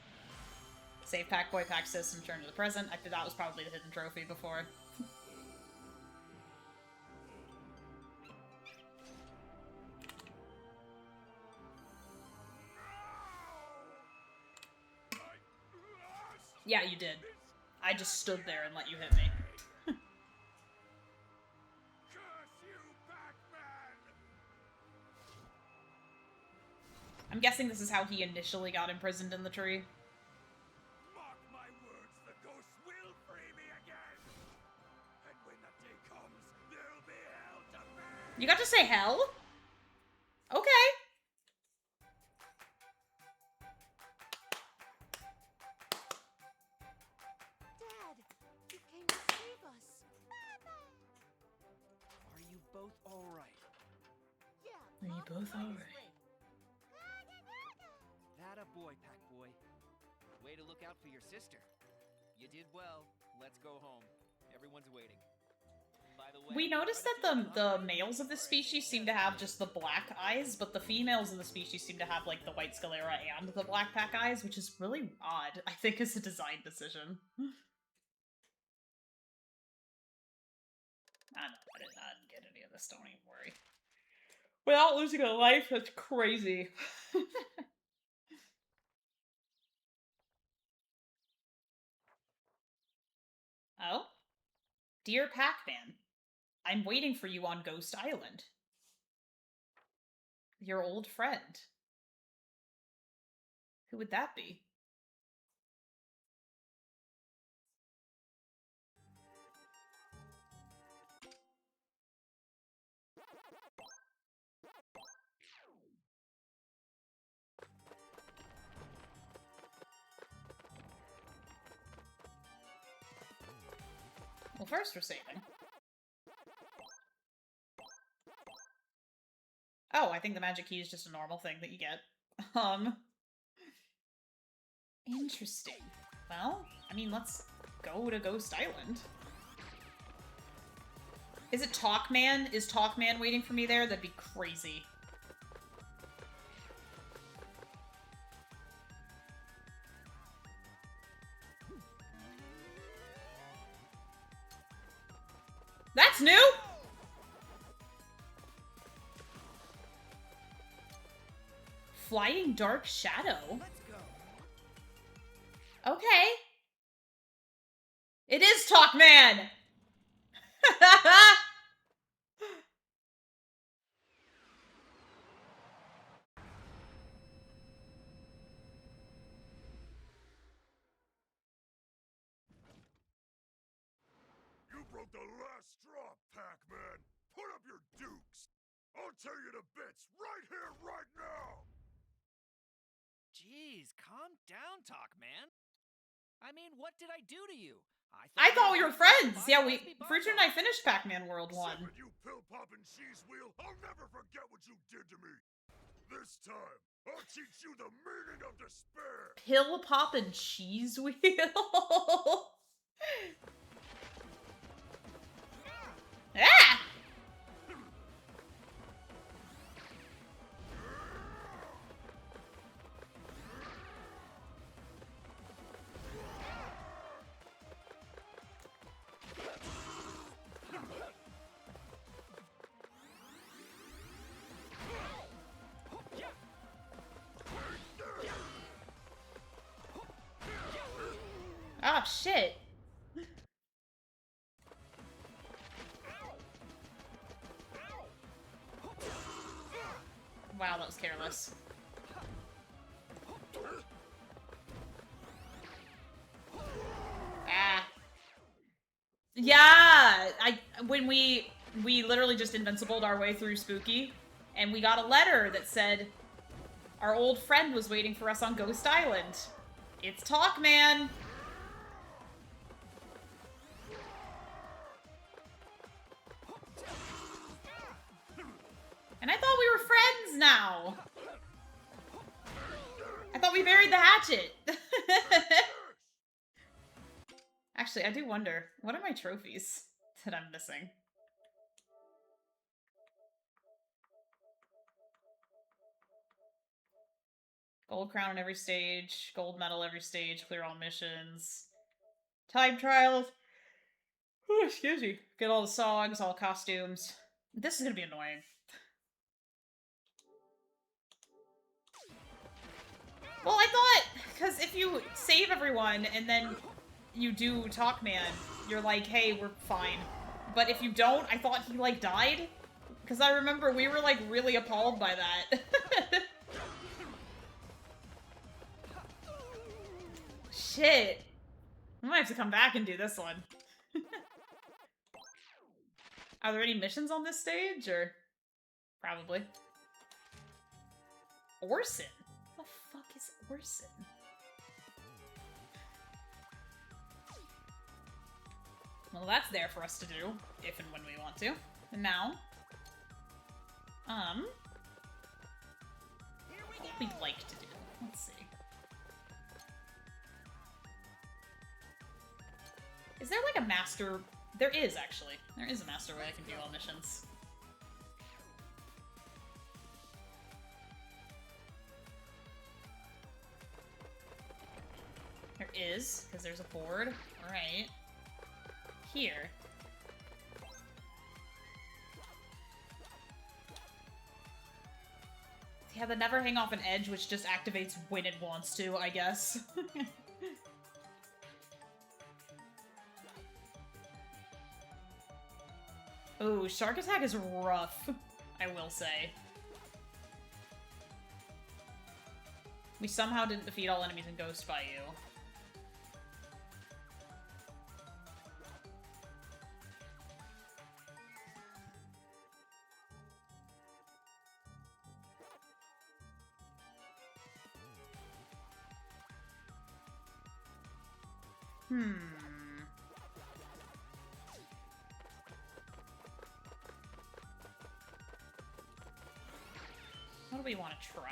[SPEAKER 1] Save Pac-Boy, Pac-Sis, and return to the present. I think that was probably the hidden trophy before. Yeah, you did. I just stood there and let you hit me. I'm guessing this is how he initially got imprisoned in the tree.
[SPEAKER 4] Mark my words, the ghost will free me again. And when that day comes, there'll be hell to pay.
[SPEAKER 1] You got to say hell? Okay.
[SPEAKER 3] Dad, you came to save us.
[SPEAKER 2] Are you both all right?
[SPEAKER 3] Yeah.
[SPEAKER 1] Are you both alright?
[SPEAKER 2] That a boy, Pac-Boy. Way to look out for your sister. You did well. Let's go home. Everyone's waiting. By the way,
[SPEAKER 1] We noticed that the males of this species seem to have just the black eyes, but the females of the species seem to have, like, the white sclera and the black pack eyes, which is really odd, I think, is a design decision. I didn't get any of this, don't even worry. Without losing a life, that's crazy. Oh? Dear Pac-Man, I'm waiting for you on Ghost Island. Your old friend. Who would that be? Well, first we're saving. Oh, I think the magic key is just a normal thing that you get. Interesting. Well, I mean, let's go to Ghost Island. Is it Talkman? Is Talkman waiting for me there? That'd be crazy. That's new! Flying Dark Shadow.
[SPEAKER 2] Let's go.
[SPEAKER 1] Okay. It is Talkman!
[SPEAKER 4] You broke the last straw, Pac-Man! Put up your dukes! I'll tear you to bits right here, right now!
[SPEAKER 2] Jeez, calm down, Talk-Man. I mean, what did I do to you?
[SPEAKER 1] I thought we were friends! Yeah,
[SPEAKER 2] Must be
[SPEAKER 1] Fruit and I finished Pac-Man World 1.
[SPEAKER 4] Shepard, you pill-poppin' cheese wheel! I'll never forget what you did to me! This time, I'll teach you the meaning of despair!
[SPEAKER 1] Pill poppin' cheese wheel? Ah! Oh, shit. Wow, that was careless. Ah. Yeah, when we literally just invincibled our way through Spooky, and we got a letter that said our old friend was waiting for us on Ghost Island. It's Talkman. And I thought we were friends now. I thought we buried the hatchet. Actually, I do wonder, what are my trophies that I'm missing? Gold crown on every stage, gold medal every stage, clear all missions, time trials. Oh, excuse me. Get all the songs, all costumes. This is gonna be annoying. Well, I thought, because if you save everyone and then you do Talkman, you're like, hey, we're fine. But if you don't, I thought he, like, died. Because I remember we were, like, really appalled by that. Shit. I might have to come back and do this one. Are there any missions on this stage, or? Probably. Orson? What the fuck is Orson? Well, that's there for us to do, if and when we want to. And now, what we'd like to do. Let's see. Is there like a master? There is, actually. There is a master way I can do all missions. There is, because there's a board. Alright. Here. Yeah, the never hang off an edge, which just activates when it wants to, I guess. Ooh, Shark Attack is rough, I will say. We somehow didn't defeat all enemies in Ghost Bayou. we want to try?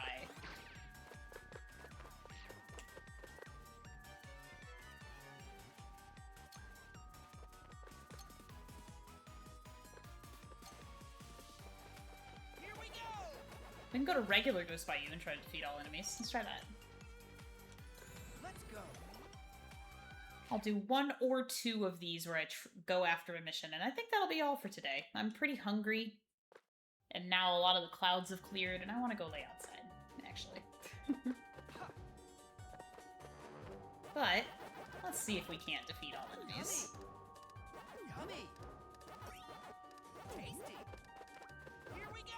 [SPEAKER 2] Here we go!
[SPEAKER 1] We can go to regular Ghost by You and try to defeat all enemies. Let's try that.
[SPEAKER 2] Let's go.
[SPEAKER 1] I'll do 1 or 2 of these where I go after a mission, and I think that'll be all for today. I'm pretty hungry, and now a lot of the clouds have cleared, and I want to go lay outside, actually. But, let's see if we can't defeat all enemies.
[SPEAKER 2] Yummy! Tasty! Here we go!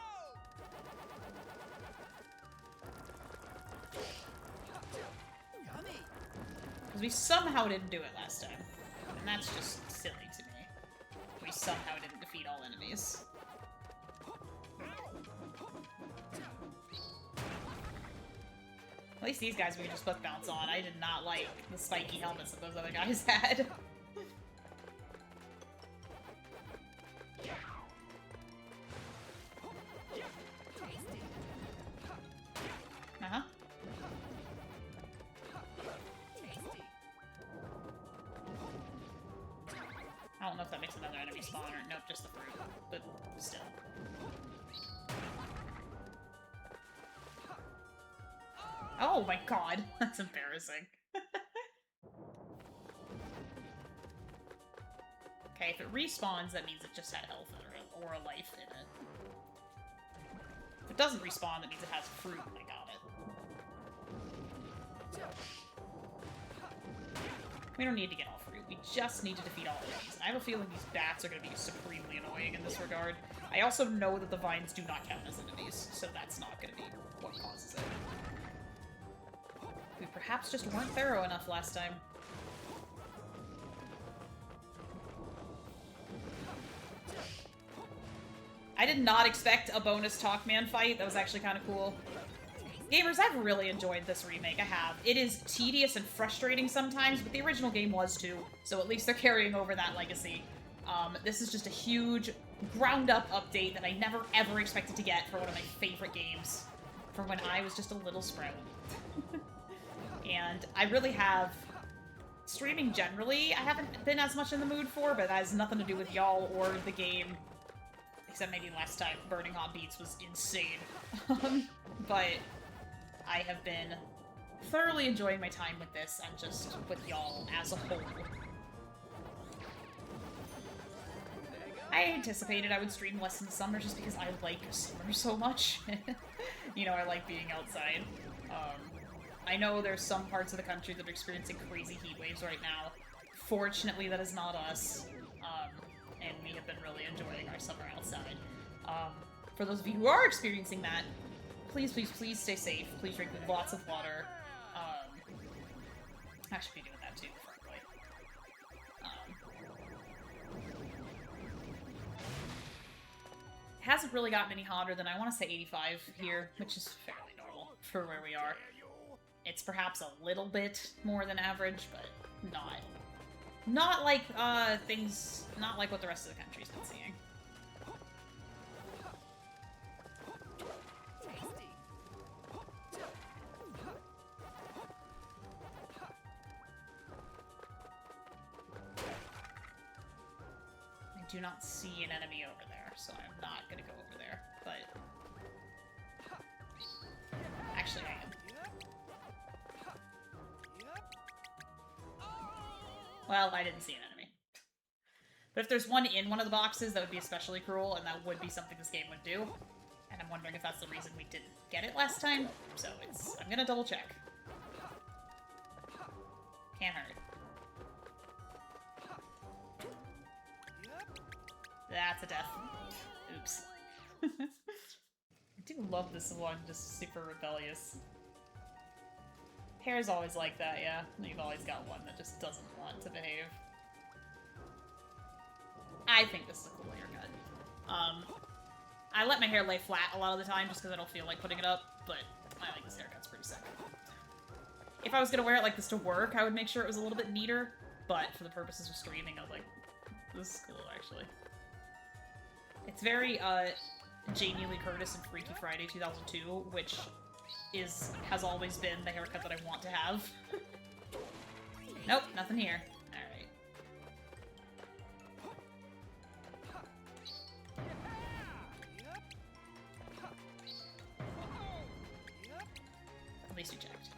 [SPEAKER 2] Yummy!
[SPEAKER 1] Because we somehow didn't do it last time, and that's just silly to me. We somehow didn't defeat all enemies. At least these guys we can just put bounce on. I did not like the spiky helmets that those other guys had. Uh-huh. I don't know if that makes another enemy spawn or nope, just the fruit, but still. Oh my god, that's embarrassing. Okay, if it respawns, that means it just had health or a life in it. If it doesn't respawn, that means it has fruit, and I got it. We don't need to get all fruit, we just need to defeat all enemies. And I have a feeling these bats are going to be supremely annoying in this regard. I also know that the vines do not count as enemies, so that's not going to be what causes it. We perhaps just weren't thorough enough last time. I did not expect a bonus Pac-Man fight. That was actually kind of cool. Gamers, I've really enjoyed this remake. I have. It is tedious and frustrating sometimes, but the original game was too, so at least they're carrying over that legacy. This is just a huge, ground-up update that I never ever expected to get for one of my favorite games from when I was just a little sprout. And I really have... Streaming generally, I haven't been as much in the mood for, but that has nothing to do with y'all or the game. Except maybe last time Burning Hot Beats was insane. But I have been thoroughly enjoying my time with this and just with y'all as a whole. I anticipated I would stream less in the summer just because I like summer so much. You know, I like being outside. I know there's some parts of the country that are experiencing crazy heat waves right now. Fortunately, that is not us. And we have been really enjoying our summer outside. For those of you who are experiencing that, please, please, please stay safe. Please drink lots of water. I should be doing that too, frankly. It hasn't really gotten any hotter than, I want to say 85 here, which is fairly normal for where we are. It's perhaps a little bit more than average, but not like things, not like what the rest of the country's been seeing. I do not see an enemy over there, so I'm not gonna go over there, but... Actually, I am. Well, I didn't see an enemy. But if there's one in one of the boxes, that would be especially cruel, and that would be something this game would do. And I'm wondering if that's the reason we didn't get it last time. So I'm gonna double check. Can't hurt. That's a death. Oops. I do love this one, just super rebellious. Hair's always like that, yeah. You've always got one that just doesn't want to behave. I think this is a cool haircut. I let my hair lay flat a lot of the time just because I don't feel like putting it up, but I like this haircut's pretty sick. If I was gonna wear it like this to work, I would make sure it was a little bit neater, but for the purposes of streaming, I was like, this is cool, actually. It's very, Jamie Lee Curtis in Freaky Friday 2002, which has always been the haircut that I want to have. Nope, nothing here. Alright. At least we checked.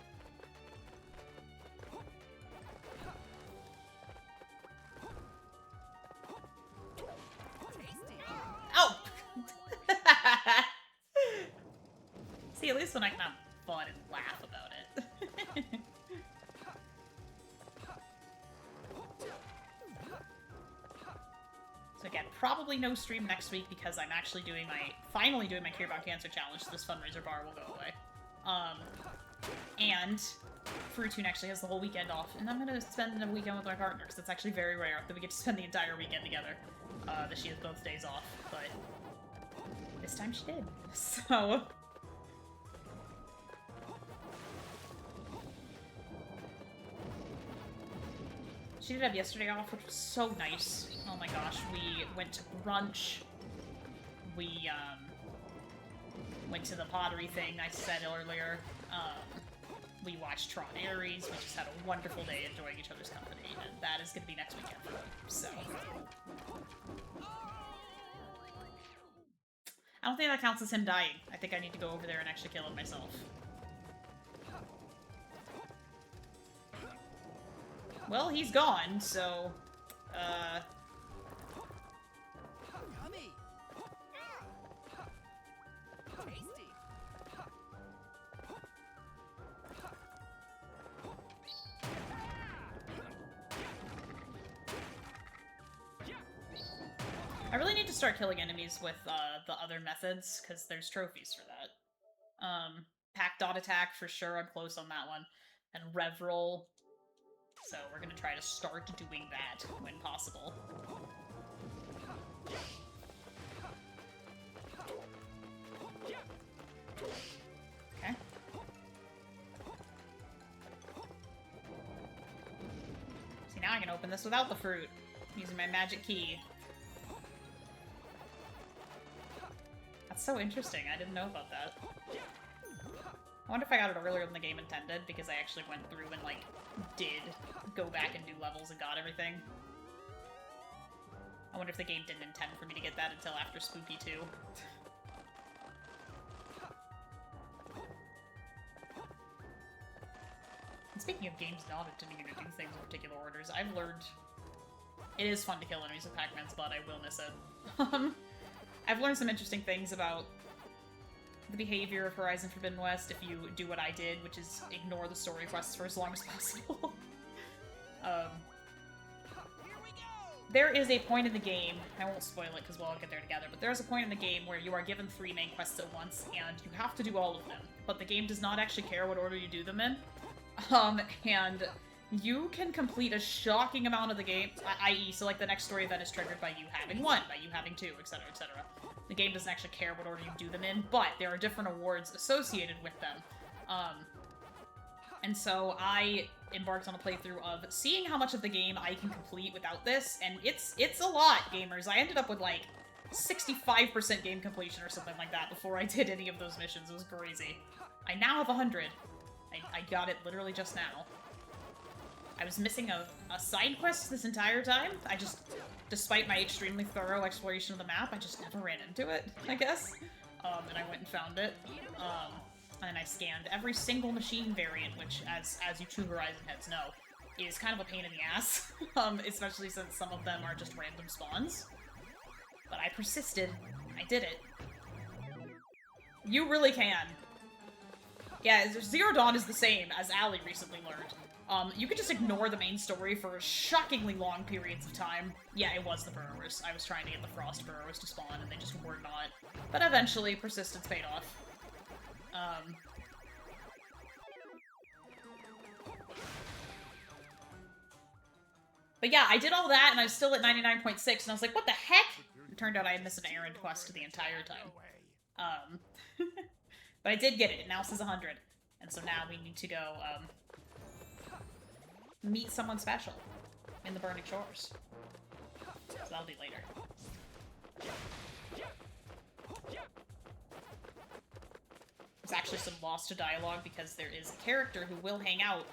[SPEAKER 1] Oh! See, at least then I can have fun and laugh about it. So again, probably no stream next week because I'm actually finally doing my Curebound Cancer Challenge, so this fundraiser bar will go away. And Fruitoon actually has the whole weekend off, and I'm gonna spend the weekend with my partner, because it's actually very rare that we get to spend the entire weekend together, that she has both days off, but this time she did, so... She did have yesterday off, which was so nice. Oh my gosh, we went to brunch. We, went to the pottery thing I said earlier. We watched Tron Ares. We just had a wonderful day enjoying each other's company, and that is going to be next weekend for me, so... I don't think that counts as him dying. I think I need to go over there and actually kill him myself. Well, he's gone, so,
[SPEAKER 2] Yummy. Tasty.
[SPEAKER 1] I really need to start killing enemies with, the other methods, because there's trophies for that. Pack dot attack, for sure, I'm close on that one. And rev roll. So we're gonna try to start doing that when possible. Okay. See, now I can open this without the fruit, using my magic key. That's so interesting, I didn't know about that. I wonder if I got it earlier than the game intended, because I actually went through and, like, did go back and do levels and got everything. I wonder if the game didn't intend for me to get that until after Spooky 2. And speaking of games not intending to do things in particular orders, I've learned... It is fun to kill enemies with Pac-Man's blood, I will miss it. I've learned some interesting things about the behavior of Horizon Forbidden West if you do what I did, which is ignore the story quests for as long as possible. There is a point in the game, I won't spoil it because we'll all get there together, but there's a point in the game where you are given 3 main quests at once, and you have to do all of them. But the game does not actually care what order you do them in. And you can complete a shocking amount of the game, i.e., so like the next story event is triggered by you having 1, by you having 2, etc., etc. The game doesn't actually care what order you do them in, but there are different awards associated with them. And so I embarked on a playthrough of seeing how much of the game I can complete without this, and it's a lot, gamers. I ended up with, like, 65% game completion or something like that before I did any of those missions. It was crazy. I now have 100. I got it literally just now. I was missing a side quest this entire time. I just, despite my extremely thorough exploration of the map, I just never ran into it, I guess. And I went and found it. And I scanned every single machine variant, which, as you true Horizon heads know, is kind of a pain in the ass. Especially since some of them are just random spawns. But I persisted. I did it. You really can. Yeah, Zero Dawn is the same, as Allie recently learned. You could just ignore the main story for shockingly long periods of time. Yeah, it was the burrowers. I was trying to get the frost burrowers to spawn, and they just were not. But eventually, persistence paid off. But yeah, I did all that, and I was still at 99.6, and I was like, what the heck? It turned out I had missed an errand quest the entire time. But I did get it. It now says 100. And so now we need to go, meet someone special in the Burning Shores. So that'll be later. actually some loss to dialogue because there is a character who will hang out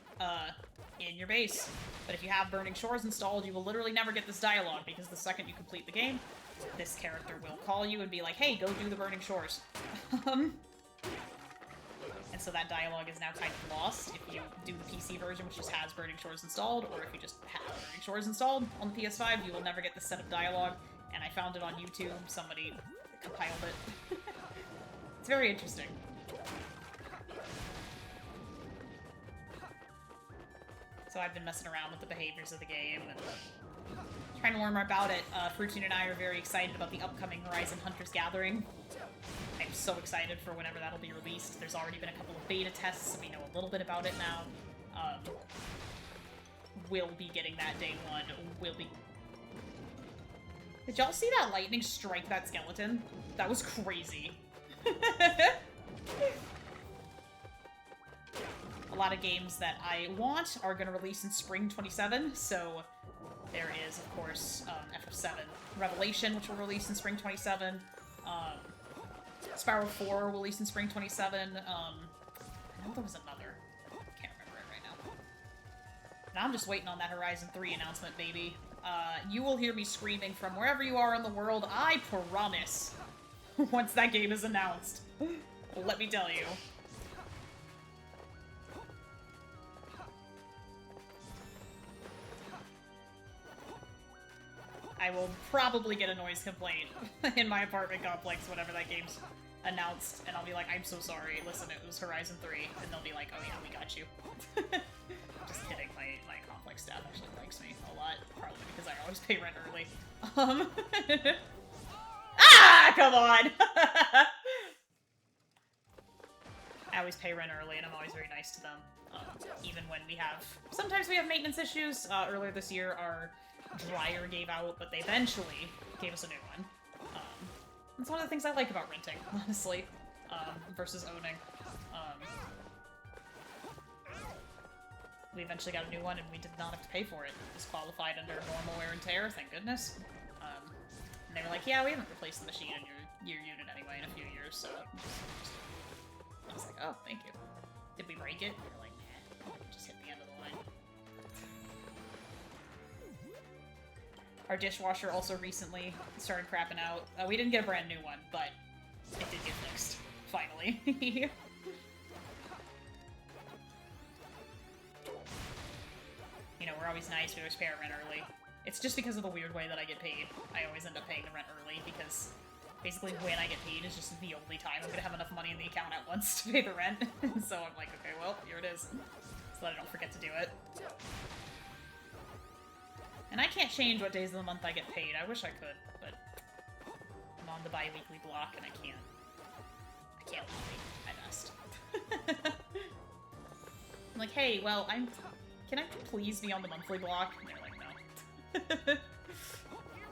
[SPEAKER 1] in your base. But if you have Burning Shores installed, you will literally never get this dialogue because the second you complete the game, this character will call you and be like, hey, go do the Burning Shores. And so that dialogue is now kind of lost if you do the PC version, which just has Burning Shores installed, or if you just have Burning Shores installed on the PS5, you will never get this set of dialogue. And I found it on YouTube. Somebody compiled it. It's very interesting. So I've been messing around with the behaviors of the game and trying to learn more about it. Fruitine and I are very excited about the upcoming Horizon Hunters Gathering. I'm so excited for whenever that'll be released. There's already been a couple of beta tests, so we know a little bit about it now. We'll be getting that day one. We'll be... Did y'all see that lightning strike that skeleton? That was crazy. A lot of games that I want are going to release in spring 27, so there is, of course, FF7 Revelation, which will release in spring 27. Spiral 4 will release in spring 27. I know there was another. I can't remember it right now. Now I'm just waiting on that Horizon 3 announcement, baby. You will hear me screaming from wherever you are in the world, I promise, once that game is announced. Let me tell you. I will probably get a noise complaint in my apartment complex whenever that game's announced, and I'll be like, I'm so sorry, listen, it was Horizon 3, and they'll be like, oh yeah, we got you. Just kidding, my complex staff actually likes me a lot, probably because I always pay rent early. Ah, come on! I always pay rent early, and I'm always very nice to them, even when we have... Sometimes we have maintenance issues. Earlier this year, our dryer gave out, but they eventually gave us a new one. That's one of the things I like about renting, honestly, versus owning. We eventually got a new one, and we did not have to pay for it. It was qualified under normal wear and tear, thank goodness. And they were like, yeah, we haven't replaced the machine in your unit anyway in a few years, so... I was like, oh, thank you. Did we break it? They were like, nah, just hit the end of the line. Our dishwasher also recently started crapping out. We didn't get a brand new one, but it did get fixed, finally. You know, we're always nice, we always pay our rent early. It's just because of the weird way that I get paid. I always end up paying the rent early because basically when I get paid is just the only time I'm gonna have enough money in the account at once to pay the rent. So I'm like, okay, well, here it is. So that I don't forget to do it. And I can't change what days of the month I get paid. I wish I could, but I'm on the bi-weekly block and I can't lobby my best. I'm like, hey, well, can I please be on the monthly block? And they're like, no. I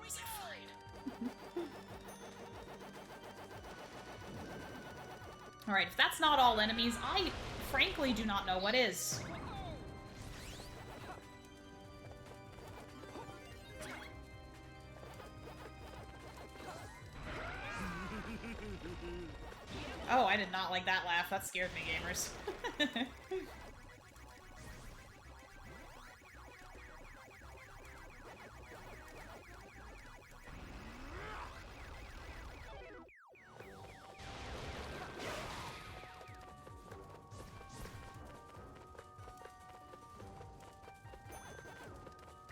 [SPEAKER 1] was like, fine. Alright, if that's not all enemies, I frankly do not know what is. Oh, I did not like that laugh. That scared me, gamers.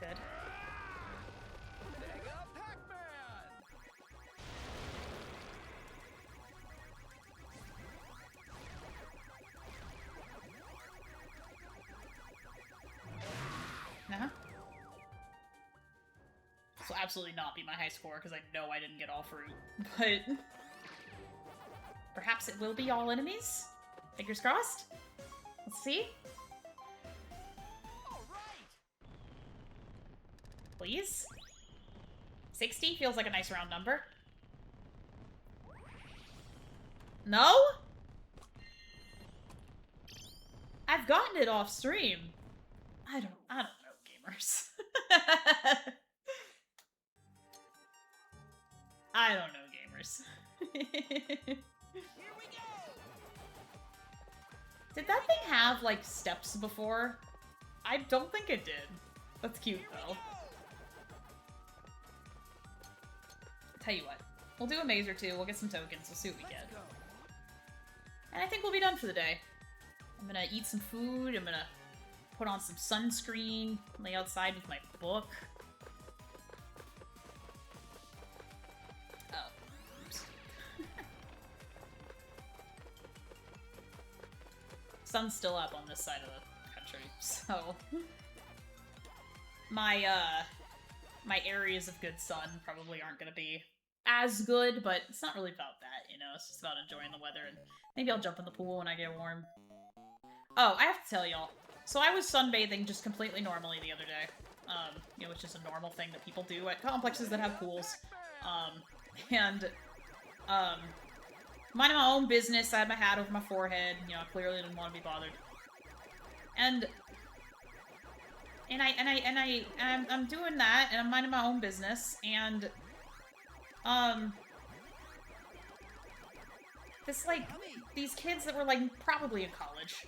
[SPEAKER 1] Good.
[SPEAKER 2] Mega Pac-Man!
[SPEAKER 1] Uh-huh. This will absolutely not be my high score, because I know I didn't get all fruit. But... perhaps it will be all enemies? Fingers crossed? Let's see.
[SPEAKER 2] All right.
[SPEAKER 1] Please? 60 feels like a nice round number. No? I've gotten it off stream. I don't know, gamers. I don't know, gamers.
[SPEAKER 2] Here we go.
[SPEAKER 1] like, steps before? I don't think it did. That's cute, though. Tell you what. We'll do a maze or two, we'll get some tokens, we'll see what we get. And I think we'll be done for the day. I'm gonna eat some food, I'm gonna put on some sunscreen, lay outside with my book. Oh, oops. Sun's still up on this side of the country, so... my areas of good sun probably aren't gonna be as good, but it's not really about that, you know? It's just about enjoying the weather, and maybe I'll jump in the pool when I get warm. Oh, I have to tell y'all. So I was sunbathing just completely normally the other day. You know, it's just a normal thing that people do at complexes that have pools. Minding my own business, I had my hat over my forehead, you know, I clearly didn't want to be bothered. And I'm doing that, and I'm minding my own business, and, this, like, these kids that were, like, probably in college,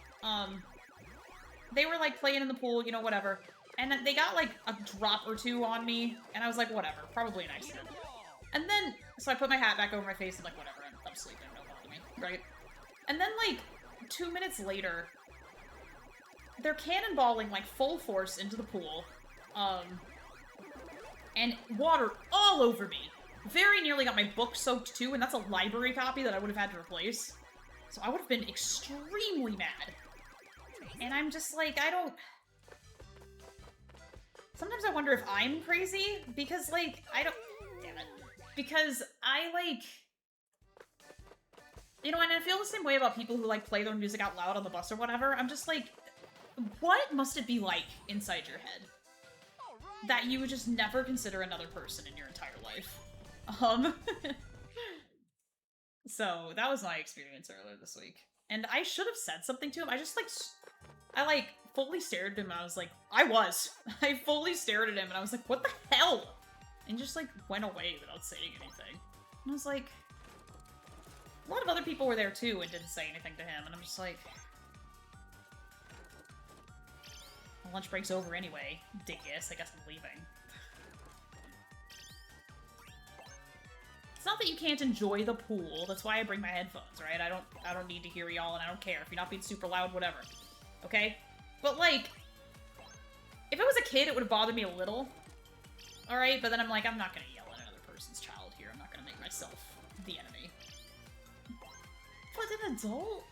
[SPEAKER 1] they were, like, playing in the pool, you know, whatever, and they got, like, a drop or two on me, and I was like, whatever, probably an accident. And then, so I put my hat back over my face, and like, whatever, I'm sleeping, don't bother me, right? And then, like, 2 minutes later, they're cannonballing, like, full force into the pool, and water all over me. Very nearly got my book soaked too, and that's a library copy that I would have had to replace. So I would have been extremely mad. And I'm just like, I don't... Sometimes I wonder if I'm crazy, because, like, I don't... Damn it. Because I, like... You know, and I feel the same way about people who, like, play their music out loud on the bus or whatever. I'm just like, what must it be like inside your head that you would just never consider another person in your entire life? So, that was my experience earlier this week. And I should have said something to him. I just, like, I fully stared at him, and I was like, I fully stared at him, and I was like, what the hell? And just, like, went away without saying anything. And I was like, a lot of other people were there, too, and didn't say anything to him, and I'm just like... My lunch break's over anyway. Dingus, I guess I'm leaving. It's not that you can't enjoy the pool, that's why I bring my headphones, right? I don't need to hear y'all, and I don't care. If you're not being super loud, whatever. Okay? But, like, if it was a kid, it would have bothered me a little. Alright? But then I'm like, I'm not gonna yell at another person's child here. I'm not gonna make myself the enemy. But an adult?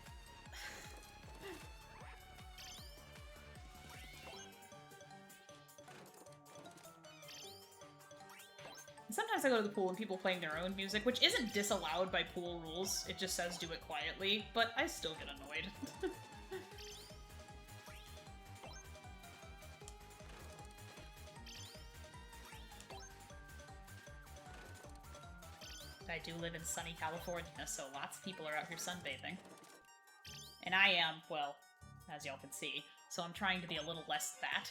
[SPEAKER 1] Sometimes I go to the pool and people playing their own music, which isn't disallowed by pool rules. It just says do it quietly, but I still get annoyed. I do live in sunny California, so lots of people are out here sunbathing. And I am, well, as y'all can see, so I'm trying to be a little less that.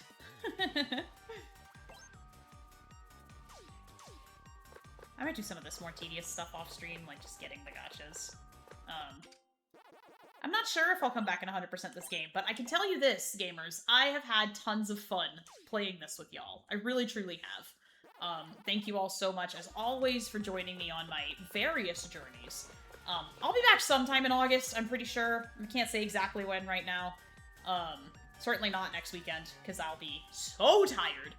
[SPEAKER 1] I might do some of this more tedious stuff off stream, like just getting the gotchas. I'm not sure if I'll come back and 100% this game, but I can tell you this, gamers, I have had tons of fun playing this with y'all. I really, truly have. Thank you all so much, as always, for joining me on my various journeys. I'll be back sometime in August, I'm pretty sure. I can't say exactly when right now. Certainly not next weekend, because I'll be so tired.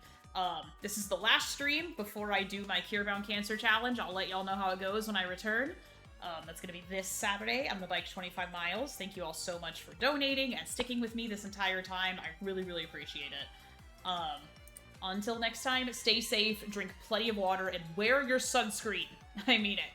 [SPEAKER 1] This is the last stream before I do my Curebound Cancer Challenge. I'll let y'all know how it goes when I return. That's gonna be this Saturday. I'm gonna bike 25 miles. Thank you all so much for donating and sticking with me this entire time. I really, really appreciate it. Until next time, stay safe, drink plenty of water, and wear your sunscreen. I mean it.